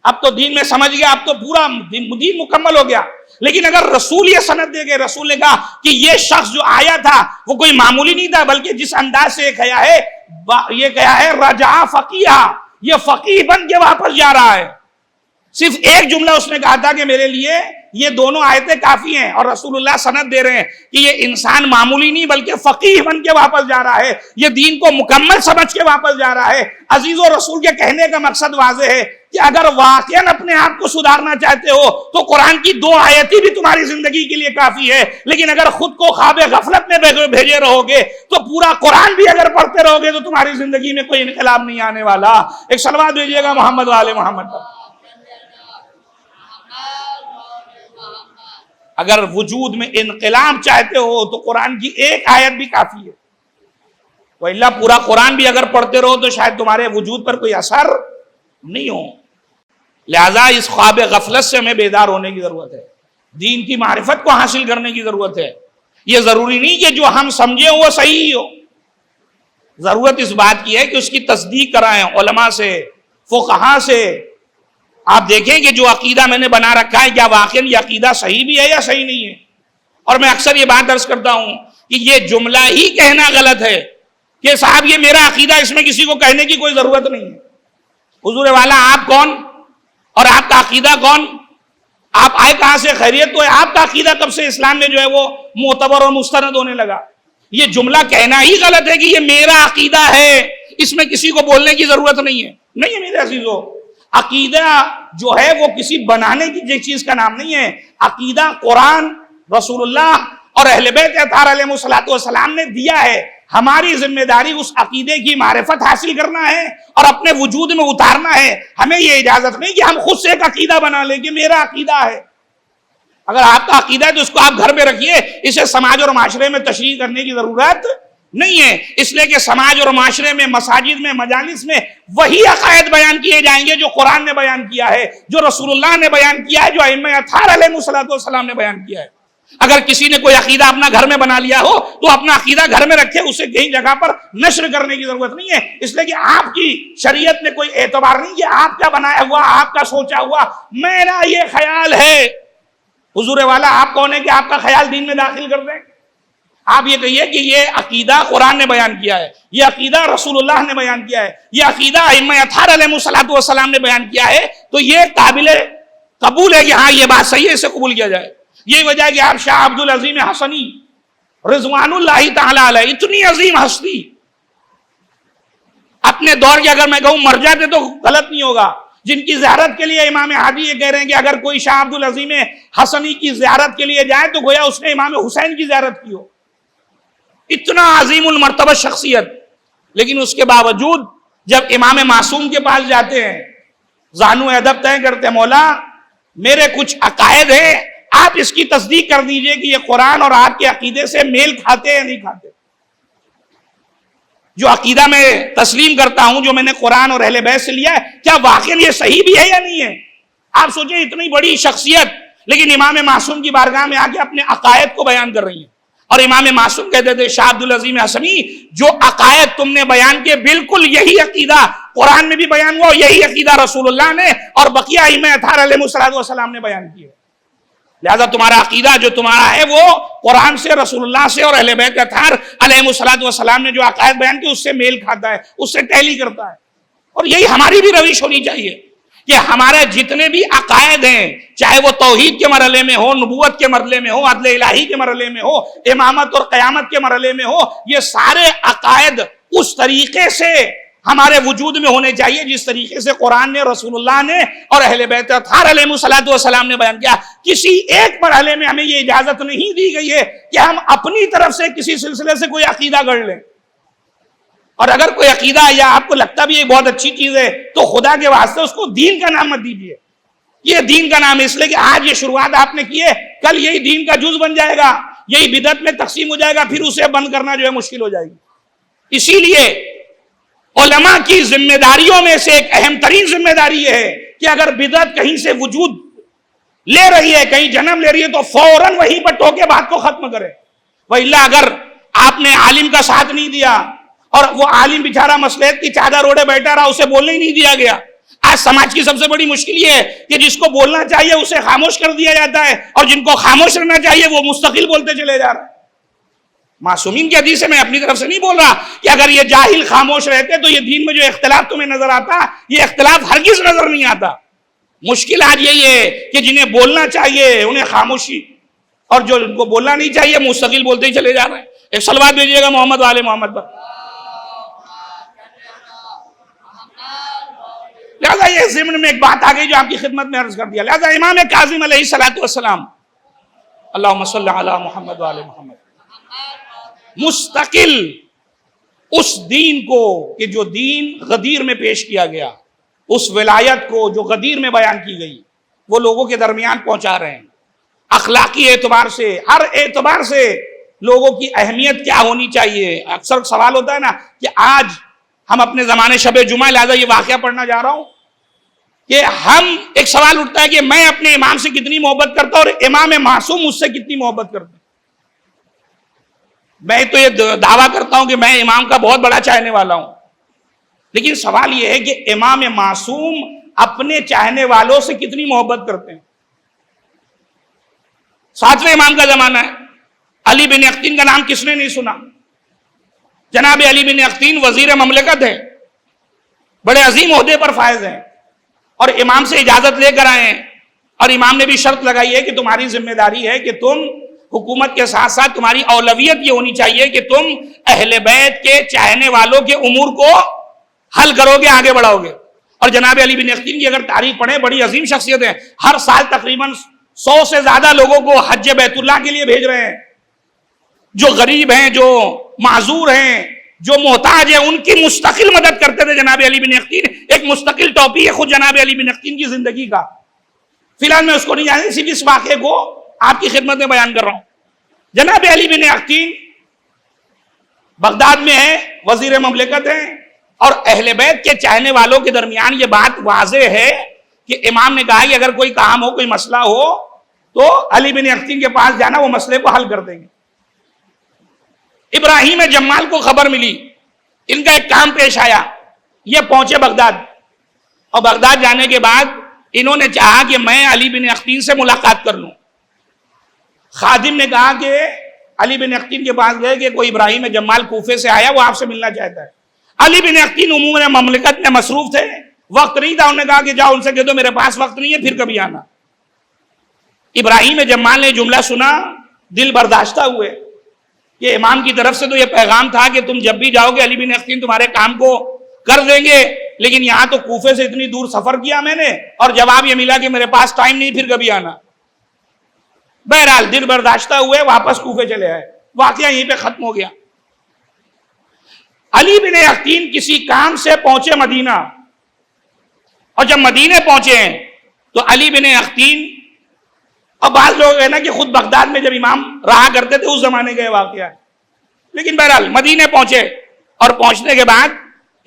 اب تو دین میں سمجھ گیا, اب تو پورا دین مکمل ہو گیا. لیکن اگر رسول یہ سند دے گئے, رسول نے کہا کہ یہ شخص جو آیا تھا وہ کوئی معمولی نہیں تھا, بلکہ جس انداز سے یہ کہا ہے رجع فقیہ, یہ فقیہ بن کے واپس جا رہا ہے. صرف ایک جملہ اس نے کہا تھا کہ میرے لیے یہ دونوں آیتیں کافی ہیں, اور رسول اللہ سند دے رہے ہیں کہ یہ انسان معمولی نہیں بلکہ فقیہ بن کے واپس جا رہا ہے, یہ دین کو مکمل سمجھ کے واپس جا رہا ہے. عزیزو, رسول کے کہنے کا مقصد واضح ہے کہ اگر واقعاً اپنے آپ کو سدھارنا چاہتے ہو تو قرآن کی 2 آیتیں بھی تمہاری زندگی کے لیے کافی ہے. لیکن اگر خود کو خواب غفلت میں بھیجے رہو گے تو پورا قرآن بھی اگر پڑھتے رہو گے تو تمہاری زندگی میں کوئی انقلاب نہیں آنے والا. ایک صلوات بھیجیے گا محمد و آل محمد. اگر وجود میں انقلاب چاہتے ہو تو قرآن کی ایک آیت بھی کافی ہے, وَإِلَّا پورا قرآن بھی اگر پڑھتے رہو تو شاید تمہارے وجود پر کوئی اثر نہیں ہو. لہذا اس خواب غفلت سے ہمیں بیدار ہونے کی ضرورت ہے، دین کی معرفت کو حاصل کرنے کی ضرورت ہے۔ یہ ضروری نہیں کہ جو ہم سمجھیں وہ صحیح ہی ہو، ضرورت اس بات کی ہے کہ اس کی تصدیق کرائیں علماء سے، فقہاء سے۔ آپ دیکھیں کہ جو عقیدہ میں نے بنا رکھا ہے کیا واقعی یہ عقیدہ صحیح بھی ہے یا صحیح نہیں ہے۔ اور میں اکثر یہ بات عرض کرتا ہوں کہ یہ جملہ ہی کہنا غلط ہے کہ صاحب یہ میرا عقیدہ، اس میں کسی کو کہنے کی کوئی ضرورت نہیں ہے۔ حضور والا آپ کون اور آپ کا عقیدہ کون؟ آپ آئے کہاں سے؟ خیریت تو ہے، آپ کا عقیدہ کب سے اسلام میں جو ہے وہ معتبر اور مستند ہونے لگا؟ یہ جملہ کہنا ہی غلط ہے کہ یہ میرا عقیدہ ہے، اس میں کسی کو بولنے کی ضرورت نہیں ہے۔ نہیں ہے میرے عزیزو، عقیدہ جو ہے وہ کسی بنانے کی چیز کا نام نہیں ہے۔ عقیدہ قرآن، رسول اللہ اور اہل بیت اطہار علیہ السلام نے دیا ہے۔ ہماری ذمہ داری اس عقیدے کی معرفت حاصل کرنا ہے اور اپنے وجود میں اتارنا ہے۔ ہمیں یہ اجازت نہیں کہ ہم خود سے ایک عقیدہ بنا لیں کہ میرا عقیدہ ہے۔ اگر آپ کا عقیدہ ہے تو اس کو آپ گھر میں رکھیے، اسے سماج اور معاشرے میں تشریح کرنے کی ضرورت نہیں ہے، اس لیے کہ سماج اور معاشرے میں، مساجد میں، مجالس میں وہی عقائد بیان کیے جائیں گے جو قرآن نے بیان کیا ہے، جو رسول اللہ نے بیان کیا ہے، جو ائمہ اطہار علیہ السلام نے بیان کیا ہے۔ اگر کسی نے کوئی عقیدہ اپنا گھر میں بنا لیا ہو تو اپنا عقیدہ گھر میں رکھے، اسے کہیں جگہ پر نشر کرنے کی ضرورت نہیں ہے، اس لیے کہ آپ کی شریعت میں کوئی اعتبار نہیں کہ آپ کا بنایا ہوا، آپ کا سوچا ہوا میرا یہ خیال ہے۔ حضور والا آپ کون ہے کہ آپ کا خیال دین میں داخل کر دیں؟ آپ یہ کہیے کہ یہ عقیدہ قرآن نے بیان کیا ہے، یہ عقیدہ رسول اللہ نے بیان کیا ہے، یہ عقیدہ ائمہ اطہار علیہ السلام نے بیان کیا ہے، تو یہ قابل قبول ہے کہ ہاں یہ بات صحیح ہے، اسے قبول کیا جائے۔ یہی وجہ ہے کہ آپ شاہ عبد العظیم حسنی رضوان اللہ تعالی علیہ، اتنی عظیم ہستی، اپنے دور کے اگر میں کہوں مر جاتے تو غلط نہیں ہوگا، جن کی زیارت کے لیے امام ہادی یہ کہہ رہے ہیں کہ اگر کوئی شاہ عبد العظیم حسنی کی زیارت کے لیے جائے تو گویا اس نے امام حسین کی زیارت کی ہو۔ اتنا عظیم المرتبہ شخصیت، لیکن اس کے باوجود جب امام معصوم کے پاس جاتے ہیں، زانو ادب طے کرتے ہیں، مولا میرے کچھ عقائد ہیں، آپ اس کی تصدیق کر دیجئے کہ یہ قرآن اور آپ کے عقیدے سے میل کھاتے یا نہیں کھاتے۔ جو عقیدہ میں تسلیم کرتا ہوں، جو میں نے قرآن اور اہل بیت سے لیا ہے، کیا واقعی یہ صحیح بھی ہے یا نہیں ہے؟ آپ سوچیں اتنی بڑی شخصیت لیکن امام معصوم کی بارگاہ میں آ کے اپنے عقائد کو بیان کر رہی ہیں، اور امام معصوم کہتے تھے شاہ عبد العظیم حسنی جو عقائد تم نے بیان کیے بالکل یہی عقیدہ قرآن میں بھی بیان ہوا، یہی عقیدہ رسول اللہ نے اور بقیہ ائمہ اطہار علیہ السلام نے بیان کیا۔ لہذا تمہارا عقیدہ جو تمہارا ہے وہ قرآن سے، رسول اللہ سے اور اہل بیت اطہار علیہ السلام نے جو عقائد بیان کی اس سے میل کھاتا ہے، اس سے ٹیلی کرتا ہے۔ اور یہی ہماری بھی روش ہونی چاہیے کہ ہمارے جتنے بھی عقائد ہیں، چاہے وہ توحید کے مرحلے میں ہو، نبوت کے مرحلے میں ہو، عدل الہی کے مرحلے میں ہو، امامت اور قیامت کے مرحلے میں ہو، یہ سارے عقائد اس طریقے سے ہمارے وجود میں ہونے چاہیے جس طریقے سے قرآن نے، رسول اللہ نے اور اہل بیت اطہار علیہ السلام نے بیان کیا۔ کسی ایک مرحلے میں ہمیں یہ اجازت نہیں دی گئی ہے کہ ہم اپنی طرف سے کسی سلسلے سے کوئی عقیدہ گڑھ لیں، اور اگر کوئی عقیدہ یا آپ کو لگتا بھی یہ بہت اچھی چیز ہے تو خدا کے واسطے اس کو دین کا نام مت دیجیے۔ یہ دین کا نام ہے اس لیے کہ آج یہ شروعات آپ نے کی ہے، کل یہی دین کا جز بن جائے گا، یہی بدعت میں تقسیم ہو جائے گا، پھر اسے بند کرنا جو ہے مشکل ہو جائے گی۔ اسی لیے علماء کی ذمہ داریوں میں سے ایک اہم ترین ذمہ داری یہ ہے کہ اگر بدعت کہیں سے وجود لے رہی ہے، کہیں جنم لے رہی ہے، تو فوراً وہیں پر ٹوکے بات کو ختم کرے۔ وإلا اگر آپ نے عالم کا ساتھ نہیں دیا اور وہ عالم بیچارہ مصلحت کی چادر اوڑھے بیٹھا رہا، اسے بولنے ہی نہیں دیا گیا۔ آج سماج کی سب سے بڑی مشکل یہ ہے کہ جس کو بولنا چاہیے اسے خاموش کر دیا جاتا ہے، اور جن کو خاموش رہنا چاہیے وہ مستقل بولتے چلے جا رہے ہیں۔ معصومین کی حدیث سے میں اپنی طرف سے نہیں بول رہا کہ اگر یہ جاہل خاموش رہتے تو یہ دین میں جو اختلاف تمہیں نظر آتا، یہ اختلاف ہرگز نظر نہیں آتا۔ مشکل آج یہی ہے کہ جنہیں بولنا چاہیے انہیں خاموشی، اور جو ان کو بولنا نہیں چاہیے مستقل بولتے ہی چلے جا رہے ہیں۔ ایک صلوات بھیجیے گا محمد والے محمد پر۔ لہذا یہ ضمن میں ایک بات آ گئی جو آپ کی خدمت میں عرض کر دیا۔ لہذا امام کاظم علیہ السلام، اللہم صلی علی محمد وعلی محمد، مستقل اس دین کو کہ جو دین غدیر میں پیش کیا گیا، اس ولایت کو جو غدیر میں بیان کی گئی، وہ لوگوں کے درمیان پہنچا رہے ہیں۔ اخلاقی اعتبار سے، ہر اعتبار سے لوگوں کی اہمیت کیا ہونی چاہیے۔ اکثر سوال ہوتا ہے نا کہ آج ہم اپنے زمانے شب جمعہ، لہذا یہ واقعہ پڑھنا جا رہا ہوں کہ ہم ایک سوال اٹھتا ہے کہ میں اپنے امام سے کتنی محبت کرتا ہوں اور امام معصوم مجھ سے کتنی محبت کرتا ہوں. میں تو یہ دعویٰ کرتا ہوں کہ میں امام کا بہت بڑا چاہنے والا ہوں، لیکن سوال یہ ہے کہ امام معصوم اپنے چاہنے والوں سے کتنی محبت کرتے ہیں. 7ویں امام کا زمانہ ہے. علی بن اختین کا نام کس نے نہیں سنا؟ جناب علی بن اختین وزیر مملکت ہے، بڑے عظیم عہدے پر فائز ہیں، اور امام سے اجازت لے کر آئے ہیں، اور امام نے بھی شرط لگائی ہے کہ تمہاری ذمہ داری ہے کہ تم حکومت کے ساتھ ساتھ تمہاری اولویت یہ ہونی چاہیے کہ تم اہل بیت کے چاہنے والوں کے امور کو حل کرو گے، آگے بڑھاؤ گے. اور جناب علی بن اختین کی اگر تاریخ پڑھیں، بڑی عظیم شخصیت ہے. ہر سال تقریباً 100 سے زیادہ لوگوں کو حج بیت اللہ کے لیے بھیج رہے ہیں. جو غریب ہیں، جو معذور ہیں، جو محتاج ہیں، ان کی مستقل مدد کرتے تھے جناب علی بن اختین. ایک مستقل ٹاپک ہے خود جناب علی بن اختین کی زندگی کا. فی الحال میں اس کو نہیں جانتا، صرف اس واقعے کو آپ کی خدمت میں بیان کر رہا ہوں. جناب علی بن اختین بغداد میں ہیں، وزیر مملکت ہیں، اور اہل بیت کے چاہنے والوں کے درمیان یہ بات واضح ہے کہ امام نے کہا کہ اگر کوئی کام ہو، کوئی مسئلہ ہو تو علی بن اختین کے پاس جانا، وہ مسئلے کو حل کر دیں گے. ابراہیم جمال کو خبر ملی، ان کا ایک کام پیش آیا، یہ پہنچے بغداد، اور بغداد جانے کے بعد انہوں نے چاہا کہ میں علی بن اختین سے ملاقات کر لوں. خادم نے کہا کہ علی بن اختین کے پاس گئے کہ کوئی ابراہیم جمال کوفے سے آیا، وہ آپ سے ملنا چاہتا ہے. علی بن اختین عموماً مملکت میں مصروف تھے، وقت نہیں تھا. انہوں نے کہا کہ جاؤ ان سے کہہ دو میرے پاس وقت نہیں ہے، پھر کبھی آنا. ابراہیم جمال نے جملہ سنا، دل برداشتہ ہوئے کہ امام کی طرف سے تو یہ پیغام تھا کہ تم جب بھی جاؤ گے علی بن اختین تمہارے کام کو کر دیں گے، لیکن یہاں تو کوفے سے اتنی دور سفر کیا میں نے، اور جواب یہ ملا کہ میرے پاس ٹائم نہیں، پھر کبھی آنا. بہرحال دل برداشتہ ہوئے، واپس کوفے چلے آئے. واقعہ یہیں پہ ختم ہو گیا. علی بن اختین کسی کام سے پہنچے مدینہ، اور جب مدینے پہنچے ہیں تو علی بن اختین، اور بعض لوگ ہیں نا کہ خود بغداد میں جب امام رہا کرتے تھے اس زمانے کا واقعہ ہے، لیکن بہرحال مدینے پہنچے، اور پہنچنے کے بعد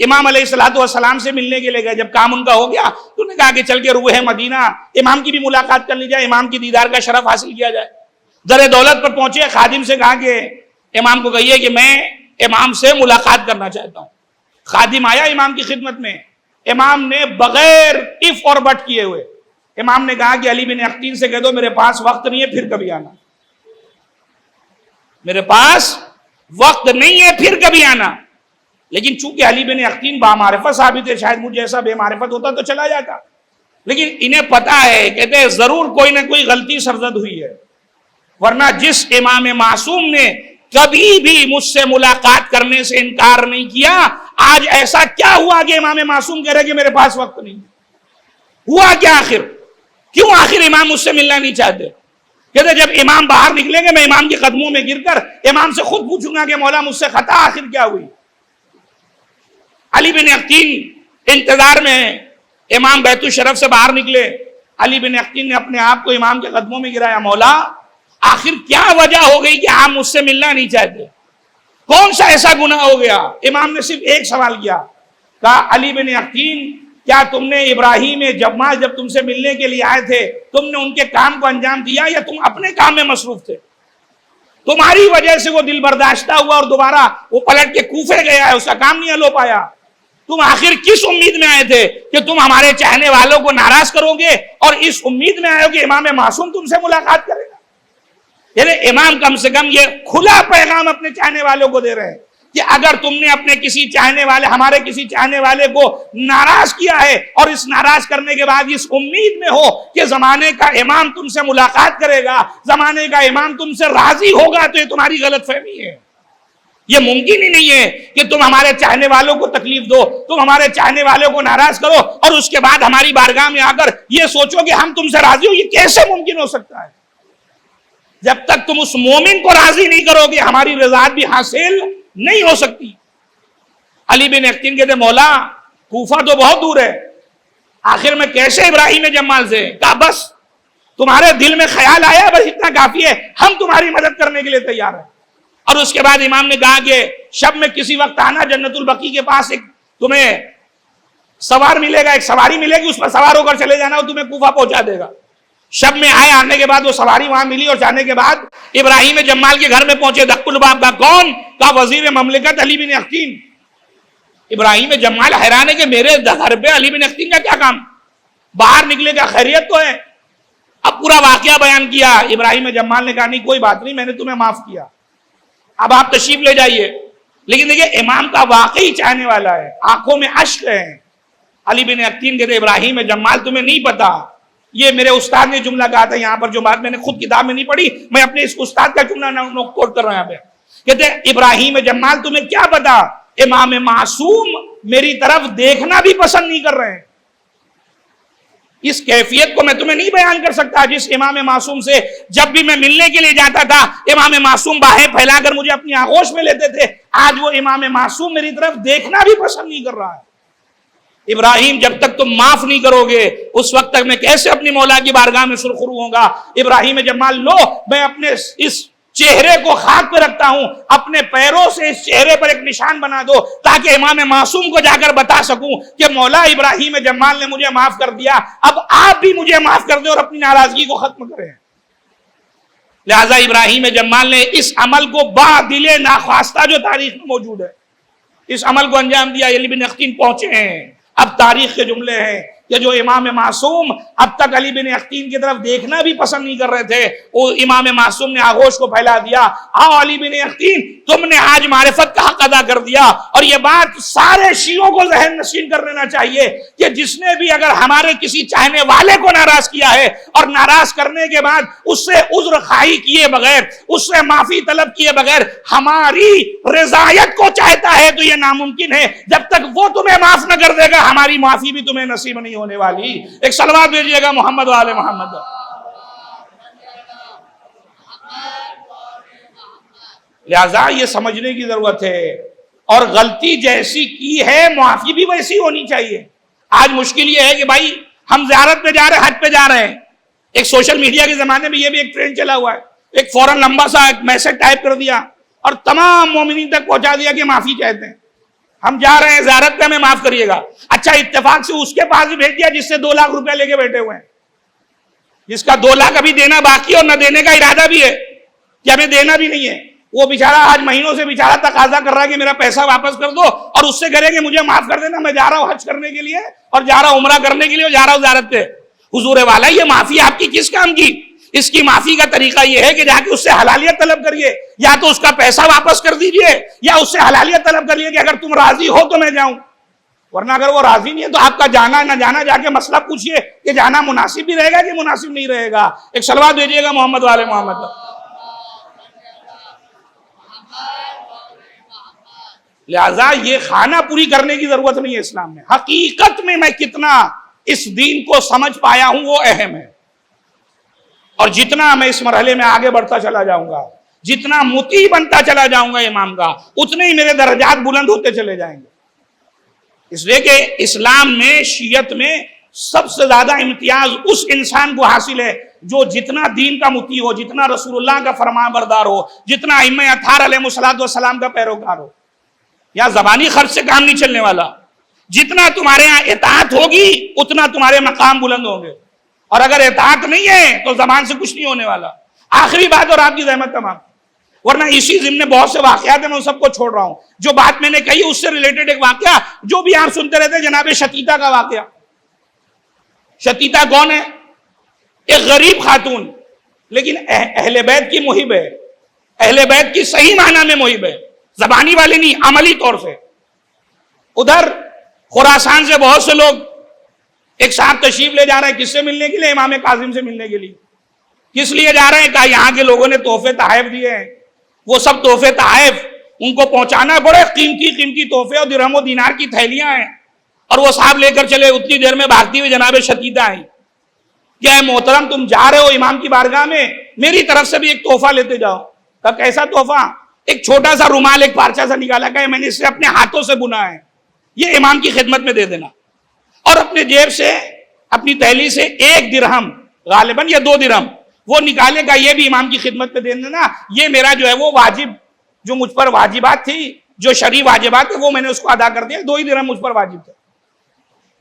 امام علیہ الصلوۃ والسلام سے ملنے کے لیے گئے. جب کام ان کا ہو گیا تو انہوں نے کہا کہ چل کے روح مدینہ امام کی بھی ملاقات کر لی جائے، امام کی دیدار کا شرف حاصل کیا جائے. در دولت پر پہنچے، خادم سے کہا کہ امام کو کہیے کہ میں امام سے ملاقات کرنا چاہتا ہوں. خادم آیا امام کی خدمت میں. امام نے بغیر اف اور بٹ کیے ہوئے امام نے کہا کہ علی بن اختین سے کہہ دو میرے پاس وقت نہیں ہے، پھر کبھی آنا. میرے پاس وقت نہیں ہے، پھر کبھی آنا. لیکن چونکہ علی بن اختین بامعرفت ثابت ہے، شاید مجھ جیسا بے معرفت ہوتا تو چلا جاتا، لیکن انہیں پتا ہے، کہتے ہیں ضرور کوئی نہ کوئی غلطی سرزد ہوئی ہے، ورنہ جس امام معصوم نے کبھی بھی مجھ سے ملاقات کرنے سے انکار نہیں کیا، آج ایسا کیا ہوا کہ امام معصوم کہہ رہے کہ میرے پاس وقت نہیں ہوا؟ کیا آخر کیوں آخر امام مجھ سے ملنا نہیں چاہتے؟ کہتے جب امام باہر نکلیں گے میں امام کے قدموں میں گر کر امام سے خود پوچھوں گا کہ مولا مجھ سے خطا آخر کیا ہوئی. علی بن اختین انتظار میں ہیں، امام بیت الشرف سے باہر نکلے. علی بن اختین نے اپنے آپ کو امام کے قدموں میں گرایا، مولا آخر کیا وجہ ہو گئی کہ آپ مجھ سے ملنا نہیں چاہتے؟ کون سا ایسا گناہ ہو گیا؟ امام نے صرف ایک سوال کیا، کہا علی بن اختین کیا تم نے ابراہیم جمال جب تم سے ملنے کے لیے آئے تھے تم نے ان کے کام کو انجام دیا یا تم اپنے کام میں مصروف تھے؟ تمہاری وجہ سے وہ دل برداشتہ ہوا اور دوبارہ وہ پلٹ کے کوفے گیا ہے، اس کا کام نہیں حل ہو پایا. تم آخر کس امید میں آئے تھے کہ تم ہمارے چاہنے والوں کو ناراض کرو گے اور اس امید میں آئے ہو کہ امام معصوم تم سے ملاقات کرے گا؟ یعنی امام کم سے کم یہ کھلا پیغام اپنے چاہنے والوں کو دے رہے ہیں کہ اگر تم نے اپنے کسی چاہنے والے، ہمارے کسی چاہنے والے کو ناراض کیا ہے اور اس ناراض کرنے کے بعد اس امید میں ہو کہ زمانے کا امام تم سے ملاقات کرے گا، زمانے کا امام تم سے راضی ہوگا، تو یہ تمہاری غلط فہمی ہے. یہ ممکن ہی نہیں ہے کہ تم ہمارے چاہنے والوں کو تکلیف دو، تم ہمارے چاہنے والوں کو ناراض کرو اور اس کے بعد ہماری بارگاہ میں آ کر یہ سوچو کہ ہم تم سے راضی ہو. یہ کیسے ممکن ہو سکتا ہے؟ جب تک تم اس مومن کو راضی نہیں کرو گے ہماری رضایت بھی حاصل نہیں ہو سکتی. علی بن اختین کہتے مولا کوفہ تو بہت دور ہے، آخر میں کیسے ابراہیم جمال سے؟ کہا بس تمہارے دل میں خیال آیا، بس اتنا کافی ہے، ہم تمہاری مدد کرنے کے لیے تیار ہیں. اور اس کے بعد امام نے کہا کہ شب میں کسی وقت آنا، جنت البقیع کے پاس ایک تمہیں سوار ملے گا، ایک سواری ملے گی، اس پر سوار ہو کر چلے جانا، وہ تمہیں کوفہ پہنچا دے گا۔ شب میں آئے، آنے کے بعد وہ سواری وہاں ملی، اور جانے کے بعد ابراہیم جمال کے گھر میں پہنچے۔ دق الباب کا کون؟ کا وزیر مملکت علی بن اختین۔ ابراہیم جمال حیران ہے کہ میرے گھر پہ علی بن اختین کا کیا کام؟ باہر نکلے گا، خیریت تو ہے؟ اب پورا واقعہ بیان کیا۔ ابراہیم جمال نے کہا نہیں کوئی بات نہیں، میں نے تمہیں معاف کیا، اب آپ تشریف لے جائیے۔ لیکن دیکھیے امام کا واقعی چاہنے والا ہے، آنکھوں میں اشک ہے۔ علی بن اختین کہتے ابراہیم جمال تمہیں نہیں پتا، یہ میرے استاد نے جملہ کہا تھا یہاں پر، جو بات میں نے خود کتاب میں نہیں پڑھی، میں اپنے اس استاد کا جملہ کوٹ کر رہا ہوں یہاں پہ۔ کہتے ابراہیم جمال تمہیں کیا پتا، امام معصوم میری طرف دیکھنا بھی پسند نہیں کر رہے ہیں۔ اس کیفیت کو میں تمہیں نہیں بیان کر سکتا جس امام معصوم سے جب بھی میں ملنے کے لیے جاتا تھا امام معصوم باہیں پھیلا کر مجھے اپنی آغوش میں لیتے تھے، آج وہ امام معصوم میری طرف دیکھنا بھی پسند نہیں کر رہا ہے۔ ابراہیم جب تک تم معاف نہیں کرو گے اس وقت تک میں کیسے اپنی مولا کی بارگاہ میں سرخرو ہوں گا۔ ابراہیم جمال لو، میں اپنے اس چہرے کو خاک پہ رکھتا ہوں، اپنے پیروں سے اس چہرے پر ایک نشان بنا دو تاکہ امام معصوم کو جا کر بتا سکوں کہ مولا ابراہیم جمال نے مجھے معاف کر دیا، اب آپ بھی مجھے معاف کر دیں اور اپنی ناراضگی کو ختم کریں۔ لہذا ابراہیم جمال نے اس عمل کو با دل ناخواستہ جو تاریخ میں موجود ہے اس عمل کو انجام دیا۔ علی بن اختین پہنچے ہیں، اب تاریخ کے جملے ہیں کہ جو امام معصوم اب تک علی بن اختین کی طرف دیکھنا بھی پسند نہیں کر رہے تھے، وہ امام معصوم نے آغوش کو پھیلا دیا، آؤ علی بن اختین تم نے آج معرفت کا حق ادا کر دیا۔ اور یہ بات سارے شیعوں کو ذہن نشین کر لینا چاہیے کہ جس نے بھی اگر ہمارے کسی چاہنے والے کو ناراض کیا ہے اور ناراض کرنے کے بعد اس سے عذر خواہی کیے بغیر، اس سے معافی طلب کیے بغیر ہماری رضایت کو چاہتا ہے تو یہ ناممکن ہے۔ جب تک وہ تمہیں معاف نہ کر دے گا ہماری معافی بھی تمہیں نصیب نہیں ہونے والی۔ ایک صلوات بھیجیے گا محمد و آل محمد۔ لہذا یہ سمجھنے کی ضرورت ہے، اور غلطی جیسی کی ہے معافی بھی ویسی ہونی چاہیے۔ آج مشکل یہ ہے کہ بھائی ہم زیارت پہ جا رہے ہیں، حج پہ جا رہے ہیں، ایک سوشل میڈیا کے زمانے میں یہ بھی ایک ٹرینڈ چلا ہوا ہے، ایک فوراً لمبا سا ایک میسج ٹائپ کر دیا اور تمام مومنین تک پہنچا دیا کہ معافی چاہتے ہیں، ہم جا رہے ہیں زیارت پہ، ہمیں معاف کریے گا۔ اچھا اتفاق سے اس کے پاس بھی بھیج دیا جس سے 2 لاکھ روپے لے کے بیٹھے ہوئے ہیں، جس کا 2 لاکھ ابھی دینا باقی اور نہ دینے کا ارادہ بھی ہے کہ ہمیں دینا بھی نہیں ہے۔ وہ بیچارہ آج مہینوں سے بیچارہ تقاضا کر رہا ہے کہ میرا پیسہ واپس کر دو، اور اس سے کرے کہ مجھے معاف کر دینا، میں جا رہا ہوں حج کرنے کے لیے اور جا رہا ہوں عمرہ کرنے کے لیے اور جا رہا ہوں زیارت پہ۔ حضور والا یہ معافی آپ کی کس کام کی؟ اس کی معافی کا طریقہ یہ ہے کہ جا کے اس سے حلالیت طلب کریے، یا تو اس کا پیسہ واپس کر دیجئے یا اس سے حلالیت طلب کریے کہ اگر تم راضی ہو تو میں جاؤں، ورنہ اگر وہ راضی نہیں ہے تو آپ کا جانا نہ جانا جا کے مسئلہ پوچھئے کہ جانا مناسب بھی رہے گا کہ مناسب نہیں رہے گا۔ ایک صلوات بھیجیے گا محمد والے محمد۔ لہذا یہ خانہ پوری کرنے کی ضرورت نہیں ہے اسلام میں، حقیقت میں کتنا اس دین کو سمجھ پایا ہوں وہ اہم ہے، اور جتنا میں اس مرحلے میں آگے بڑھتا چلا جاؤں گا، جتنا مطیع بنتا چلا جاؤں گا امام کا، اتنے ہی میرے درجات بلند ہوتے چلے جائیں گے۔ اس لیے کہ اسلام میں، شیعت میں سب سے زیادہ امتیاز اس انسان کو حاصل ہے جو جتنا دین کا مطیع ہو، جتنا رسول اللہ کا فرمان بردار ہو، جتنا ائمہ اطہار علیہ السلام کا پیروکار ہو۔ یا زبانی خرچ سے کام نہیں چلنے والا، جتنا تمہارے ہاں اطاعت ہوگی اتنا تمہارے مقام بلند ہوں گے، اور اگر اطاعت نہیں ہے تو زبان سے کچھ نہیں ہونے والا۔ آخری بات اور آپ کی زحمت تمام، ورنہ اسی ضمن بہت سے واقعات ہیں، میں ان سب کو چھوڑ رہا ہوں۔ جو بات میں نے کہی اس سے ریلیٹڈ ایک واقعہ جو بھی آپ سنتے رہتے ہیں، جناب شتیتا کا واقعہ۔ شتیتا کون ہے؟ ایک غریب خاتون، لیکن اہل بیت کی محب ہے، اہل بیت کی صحیح معنی میں محب ہے، زبانی والے نہیں، عملی طور سے۔ ادھر خراسان سے بہت سے لوگ ایک صاحب تشریف لے جا رہے ہیں، کس سے ملنے کے لیے؟ امام کاظم سے ملنے کے لیے۔ کس لیے جا رہے ہیں؟ کہا یہاں کے لوگوں نے تحفے تحائف دیے ہیں، وہ سب تحفے تحائف ان کو پہنچانا ہے، بڑے قیمتی قیمتی تحفے اور درہم و دینار کی تھیلیاں ہیں، اور وہ صاحب لے کر چلے۔ اتنی دیر میں بھاگتی ہوئی جناب شتیتا آئی کہ اے محترم تم جا رہے ہو امام کی بارگاہ میں، میری طرف سے بھی ایک تحفہ لیتے جاؤ۔ کہا کیسا تحفہ؟ ایک چھوٹا سا رومال، ایک پارچہ سا نکالا، کہ میں نے اسے اپنے ہاتھوں سے بنا ہے، یہ امام کی خدمت میں دے دینا۔ اور اپنے جیب سے، اپنی تھیلی سے 1 درہم غالباً یا 2 درہم وہ نکالے گا، یہ بھی امام کی خدمت میں دے دینا، یہ میرا جو ہے وہ واجب، جو مجھ پر واجبات تھی، جو شرعی واجبات تھے وہ میں نے اس کو ادا کر دیا، 2 ہی درہم مجھ پر واجب تھے۔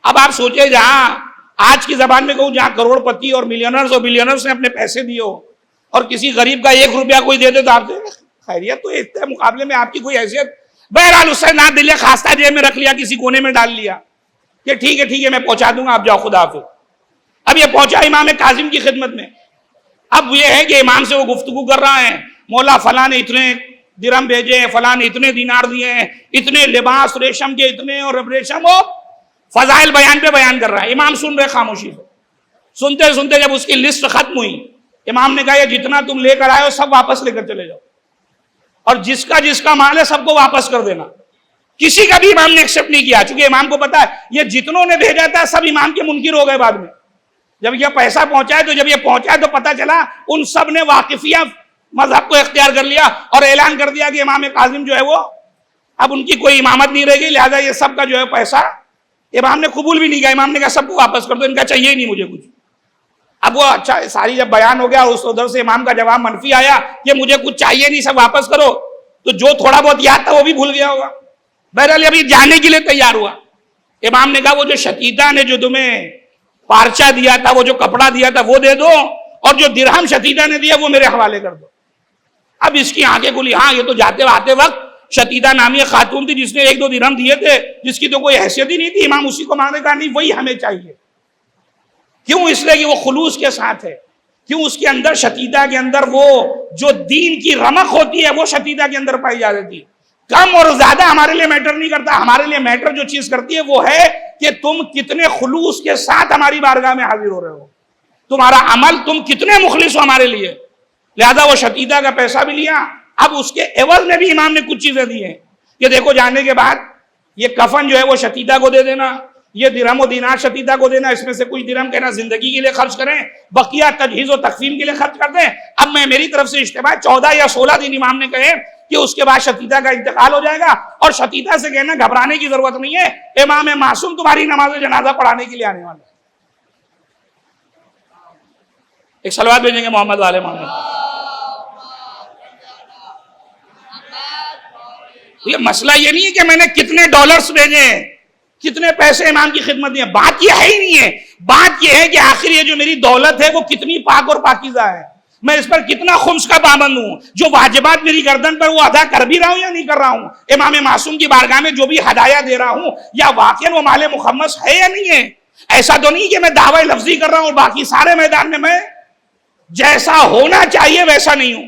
اب آپ سوچیں جہاں آج کی زبان میں کہوں جہاں کروڑ پتی اور ملینرز اور بلینرز نے اپنے پیسے دیے ہو اور کسی غریب کا 1 روپیہ کوئی دے دے تو آپ سے خیریت تو اس مقابلے میں آپ کی کوئی حیثیت. بہرحال اس سے نہ دل خواستہ جیب میں رکھ لیا, کسی کونے میں ڈال لیا کہ ٹھیک ہے میں پہنچا دوں گا, آپ جاؤ, خدا حافظ. اب یہ پہنچا امام کاظم کی خدمت میں. اب یہ ہے کہ امام سے وہ گفتگو کر رہا ہے, مولا فلاں نے اتنے درہم بھیجے, فلاں نے اتنے دینار دیے ہیں, اتنے لباس ریشم کے اتنے, اور ریشم وہ فضائل بیان پہ بیان کر رہا ہے. امام سن رہے خاموشی سے. سنتے سنتے جب اس کی لسٹ ختم ہوئی, امام نے کہا یہ جتنا تم لے کر آئے ہو سب واپس لے کر چلے جاؤ, اور جس کا مال ہے سب کو واپس کر دینا. کسی کا بھی امام نے ایکسپٹ نہیں کیا, چونکہ امام کو پتا ہے یہ جتنوں نے بھیجا تھا سب امام کے منکر ہو گئے بعد میں. جب یہ پیسہ پہنچا تو پتا چلا ان سب نے واقفیہ مذہب کو اختیار کر لیا اور اعلان کر دیا کہ امام کاظم جو ہے وہ اب ان کی کوئی امامت نہیں رہے گی, لہذا یہ سب کا جو ہے پیسہ امام نے قبول بھی نہیں کیا. امام نے کہا سب کو واپس کر دو, ان کا چاہیے ہی نہیں مجھے کچھ. اب وہ اچھا ساری جب بیان ہو گیا, اس ادھر سے امام کا جواب منفی آیا کہ مجھے کچھ چاہیے نہیں, سب واپس کرو, تو جو تھوڑا بہت یاد تھا وہ بھی بھول گیا ہوگا. بہرحال ابھی جانے کے لیے تیار ہوا. امام نے کہا وہ جو شتیتا نے جو تمہیں پارچہ دیا تھا, وہ جو کپڑا دیا تھا وہ دے دو, اور جو درہم شتیتا نے دیا وہ میرے حوالے کر دو. اب اس کی آنکھیں کھلی, ہاں یہ تو جاتے آتے وقت شتیتا نامی خاتون تھی جس نے 1-2 درہم دیے تھے, جس کی تو کوئی حیثیت ہی نہیں تھی. امام اسی کو مانگنے کا نہیں, وہی ہمیں چاہیے. کیوں؟ اس لیے کہ وہ خلوص کے ساتھ ہے. کیوں؟ اس کے اندر شتیتا کے اندر وہ جو دین کی رمق ہوتی ہے وہ شتیتا کے اندر پائی جاتی تھی. کم اور زیادہ ہمارے لیے میٹر نہیں کرتا. ہمارے لیے میٹر جو چیز کرتی ہے وہ ہے کہ تم کتنے خلوص کے ساتھ ہماری بارگاہ میں حاضر ہو رہے ہو, تمہارا عمل, تم کتنے مخلص ہو ہمارے لیے. لہذا وہ شتیتا کا پیسہ بھی لیا. اب اس کے عوض میں بھی امام نے کچھ چیزیں دی ہیں کہ دیکھو جانے کے بعد یہ کفن جو ہے وہ شتیتا کو دے دینا, یہ درہم و دینار شتیتا کو دینا, اس میں سے کچھ درہم کہنا زندگی کے لیے خرچ کریں, بقیہ تجہیز و تکفین کے لیے خرچ کر دیں. اب میں میری طرف سے اجتماع 14 یا 16 دن امام نے کہے کہ اس کے بعد شتیتا کا انتقال ہو جائے گا, اور شتیتا سے کہنا گھبرانے کی ضرورت نہیں ہے, امام معصوم تمہاری نماز جنازہ پڑھانے کے لیے آنے والا ہے. ایک صلوات بھیجیں گے محمد والے محمد. یہ مسئلہ یہ نہیں ہے کہ میں نے کتنے ڈالرز بھیجے, کتنے پیسے امام کی خدمت دیے, بات یہ ہے ہی نہیں ہے. بات یہ ہے کہ آخر یہ جو میری دولت ہے وہ کتنی پاک اور پاکیزہ ہے, میں اس پر کتنا خمس کا پابند ہوں, جو واجبات میری گردن پر وہ ادا کر بھی رہا ہوں یا نہیں کر رہا ہوں. امام معصوم کی بارگاہ میں جو بھی ہدایہ دے رہا ہوں یا واقعا وہ مال مخمس ہے یا نہیں ہے. ایسا تو نہیں کہ میں دعوی لفظی کر رہا ہوں, باقی سارے میدان میں جیسا ہونا چاہیے ویسا نہیں ہوں.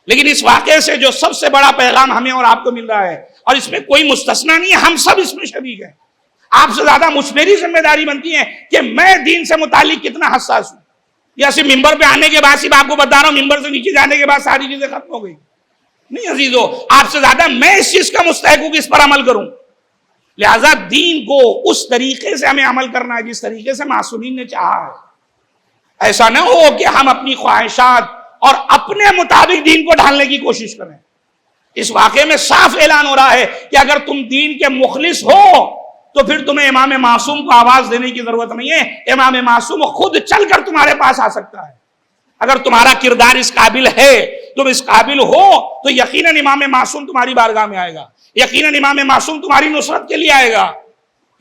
لیکن اس واقعے سے جو سب سے بڑا پیغام ہمیں اور آپ کو مل رہا ہے, اور اس میں کوئی مستثنا نہیں ہے, ہم سب اس میں شریک ہیں. آپ سے زیادہ مجھ میری ذمہ داری بنتی ہے کہ میں دین سے متعلق کتنا حساس ہوں. یا صرف ممبر پہ آنے کے بعد صرف آپ کو بتا رہا ہوں, ممبر سے نیچے جانے کے بعد ساری چیزیں ختم ہو گئی نہیں عزیزو. آپ سے زیادہ میں اس چیز کا مستحق ہوں کہ اس پر عمل کروں. لہذا دین کو اس طریقے سے ہمیں عمل کرنا ہے جس طریقے سے معصومین نے چاہا ہے. ایسا نہ ہو کہ ہم اپنی خواہشات اور اپنے مطابق دین کو ڈھالنے کی کوشش کریں. اس واقعے میں صاف اعلان ہو رہا ہے کہ اگر تم دین کے مخلص ہو تو پھر تمہیں امام معصوم کو آواز دینے کی ضرورت نہیں ہے. امام معصوم خود چل کر تمہارے پاس آ سکتا ہے. اگر تمہارا کردار اس قابل ہے, تم اس قابل ہو, تو یقیناً امام معصوم تمہاری بارگاہ میں آئے گا, یقیناً امام معصوم تمہاری نصرت کے لیے آئے گا.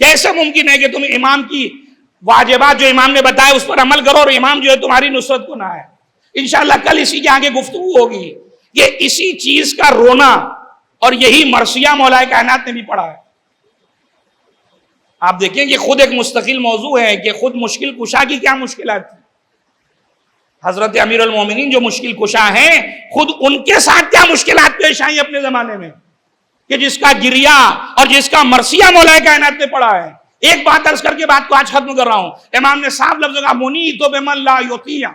کیسے ممکن ہے کہ تم امام کی واجبات جو امام نے بتایا اس پر عمل کرو اور امام جو ہے تمہاری نصرت کو نہ آئے. انشاءاللہ کل اسی کے آگے گفتگو ہوگی کہ اسی چیز کا رونا, اور یہی مرثیہ مولا کائنات نے بھی پڑھا ہے. آپ دیکھیں کہ خود ایک مستقل موضوع ہے کہ خود مشکل کشا کی کیا مشکلات تھی. حضرت امیر المومنین جو مشکل کشا ہیں, خود ان کے ساتھ کیا مشکلات پیش آئیں اپنے زمانے میں, کہ جس کا گریہ اور جس کا مرثیہ مولا کائنات نے پڑھا ہے. ایک بات عرض کر کے بات کو آج ختم کر رہا ہوں. امام نے صاحب لفظ کہا منیت بمن لا یطیع.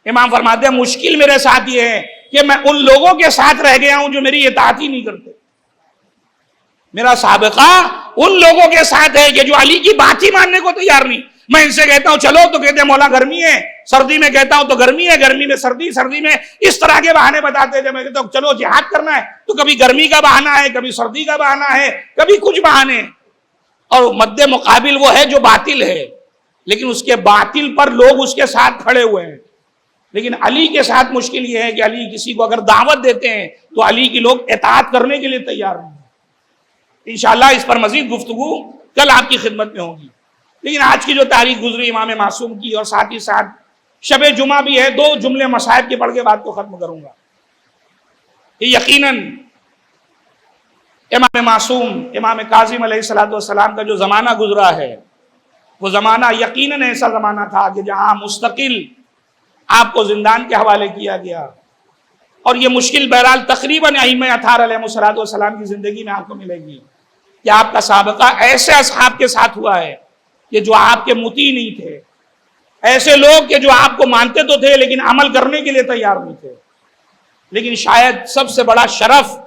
امام فرماتے ہیں مشکل میرے ساتھ یہ ہے کہ میں ان لوگوں کے ساتھ رہ گیا ہوں جو میری اطاعت ہی نہیں کرتے. میرا سابقہ ان لوگوں کے ساتھ ہے کہ جو علی کی بات ہی ماننے کو تیار نہیں. میں ان سے کہتا ہوں چلو تو کہتے ہیں مولا گرمی ہے, سردی میں کہتا ہوں تو گرمی ہے, گرمی میں سردی, سردی میں اس طرح کے بہانے بتاتے ہیں. جب میں کہتا ہوں چلو جہاد کرنا ہے تو کبھی گرمی کا بہانہ ہے, کبھی سردی کا بہانہ ہے, کبھی کچھ بہانے. اور مد مقابل وہ ہے جو باطل ہے, لیکن اس کے باطل پر لوگ اس کے ساتھ کھڑے ہوئے ہیں. لیکن علی کے ساتھ مشکل یہ ہے کہ علی کسی کو اگر دعوت دیتے ہیں تو علی کی لوگ اطاعت کرنے کے لیے تیار نہیں. انشاءاللہ اس پر مزید گفتگو کل آپ کی خدمت میں ہوگی. لیکن آج کی جو تاریخ گزری امام معصوم کی، اور ساتھ ہی ساتھ شب جمعہ بھی ہے، 2 جملے مصائب کے پڑھ کے بات کو ختم کروں گا. کہ یقیناً امام معصوم، امام کاظم علیہ السلام کا جو زمانہ گزرا ہے، وہ زمانہ یقیناً ایسا زمانہ تھا کہ جہاں مستقل آپ کو زندان کے حوالے کیا گیا. اور یہ مشکل بہرحال تقریباً ائمہ اطہار علیہ السلام کی زندگی میں آپ کو ملے گی کہ آپ کا سابقہ ایسے اصحاب کے ساتھ ہوا ہے کہ جو آپ کے مطیع نہیں تھے، ایسے لوگ کہ جو آپ کو مانتے تو تھے لیکن عمل کرنے کے لیے تیار نہیں تھے. لیکن شاید سب سے بڑا شرف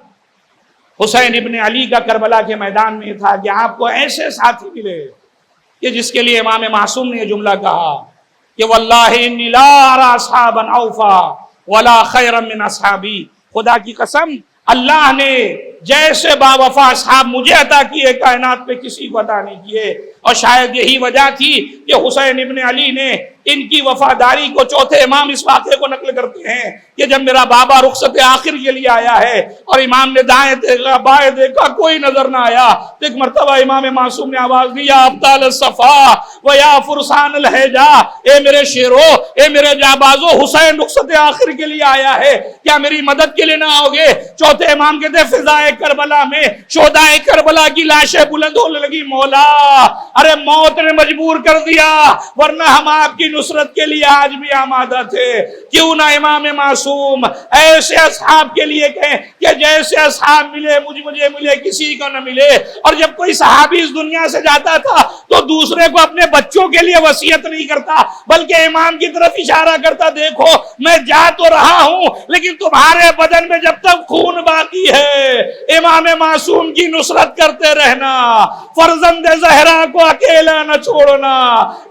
حسین ابن علی کا کربلا کے میدان میں تھا کہ آپ کو ایسے ساتھی ملے کہ جس کے لیے امام معصوم نے یہ جملہ کہا کہ واللہ انی لا ارى اصحابا اوفا ولا خیرا من اصحابی. خدا کی قسم، اللہ نے جیسے با وفا اصحاب مجھے عطا کیے کائنات پہ کسی کو عطا نہیں کیے. اور شاید یہی وجہ تھی کہ حسین ابن علی نے ان کی وفاداری کو، چوتھے امام اس واقعے کو نقل کرتے ہیں کہ جب میرا بابا رخصت آخر کے لیے آیا ہے اور امام نے دائیں دیکھا بائیں دیکھا کوئی نظر نہ آیا، تو ایک مرتبہ امام معصوم نے آواز دی یا ابطال الصفا و یا فرسان الہجا، اے میرے شیرو، اے میرے جابازو، حسین رخصت آخر کے لیے آیا ہے، کیا میری مدد کے لیے نہ آؤ گے؟ چوتھے امام کہتے ہیں فضائے کربلا میں شہدائے کربلا کی لاشیں بلند ہونے لگی. مولا، ارے موت نے مجبور کر دیا، ورنہ ہم آپ کی نصرت کے لیے آج بھی آمادہ تھے. کیوں نہ امام معصوم ایسے اصحاب کے لیے کہیں کہ جیسے اصحاب ملے مجھے ملے، کسی کو نہ ملے. اور جب کوئی صحابی اس دنیا سے جاتا تھا تو دوسرے کو اپنے بچوں کے لیے وصیت نہیں کرتا، بلکہ امام کی طرف اشارہ کرتا، دیکھو میں جا تو رہا ہوں لیکن تمہارے بدن میں جب تک خون باقی ہے امام معصوم کی نصرت کرتے رہنا، فرزند زہرا کو اکیلا نہ چھوڑنا.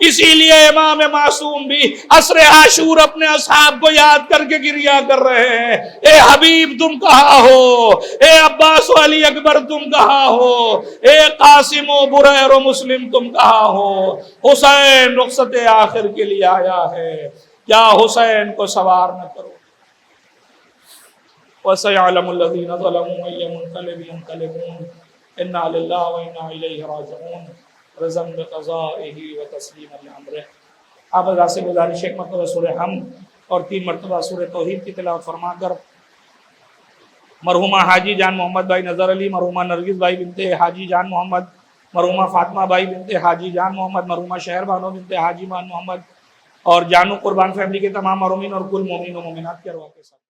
اسی لیے امام معصوم بھی عصر عاشور اپنے اصحاب کو یاد کر کے گریا کر رہے ہیں. اے حبیب تم کہاں ہو، اے عباس و علی اکبر تم کہاں ہو، اے قاسم و بریر و مسلم تم کہاں ہو. حسین رخصت آخر کے لیے آیا ہے، کیا حسین کو سوار نہ کرو. وَسَيَعْلَمُ الَّذِينَ ظَلَمُوا أَيَّ مُنقَلِبٍ يَنقَلِبُونَ إِنَّا لِلَّهِ وَإِنَّا إِلَيْهِ رَاجِعُونَ رضا بقضائه وتسلیما لامرہ. آپ حضرات سے گزارش ہے ایک مرتبہ سورہ حمد اور 3 مرتبہ سورہ توحید کی تلاوت فرما کر مرحومہ حاجی جان محمد بھائی نظر علی، مرحومہ نرگس بھائی بنت حاجی جان محمد، مرحومہ فاطمہ بھائی بنت حاجی جان محمد، مرحومہ شہر بانو بنت حاجی مان محمد اور جانو قربان فیملی کے تمام مرحومین اور کل مومنین و مومنات کی ارواح کے ساتھ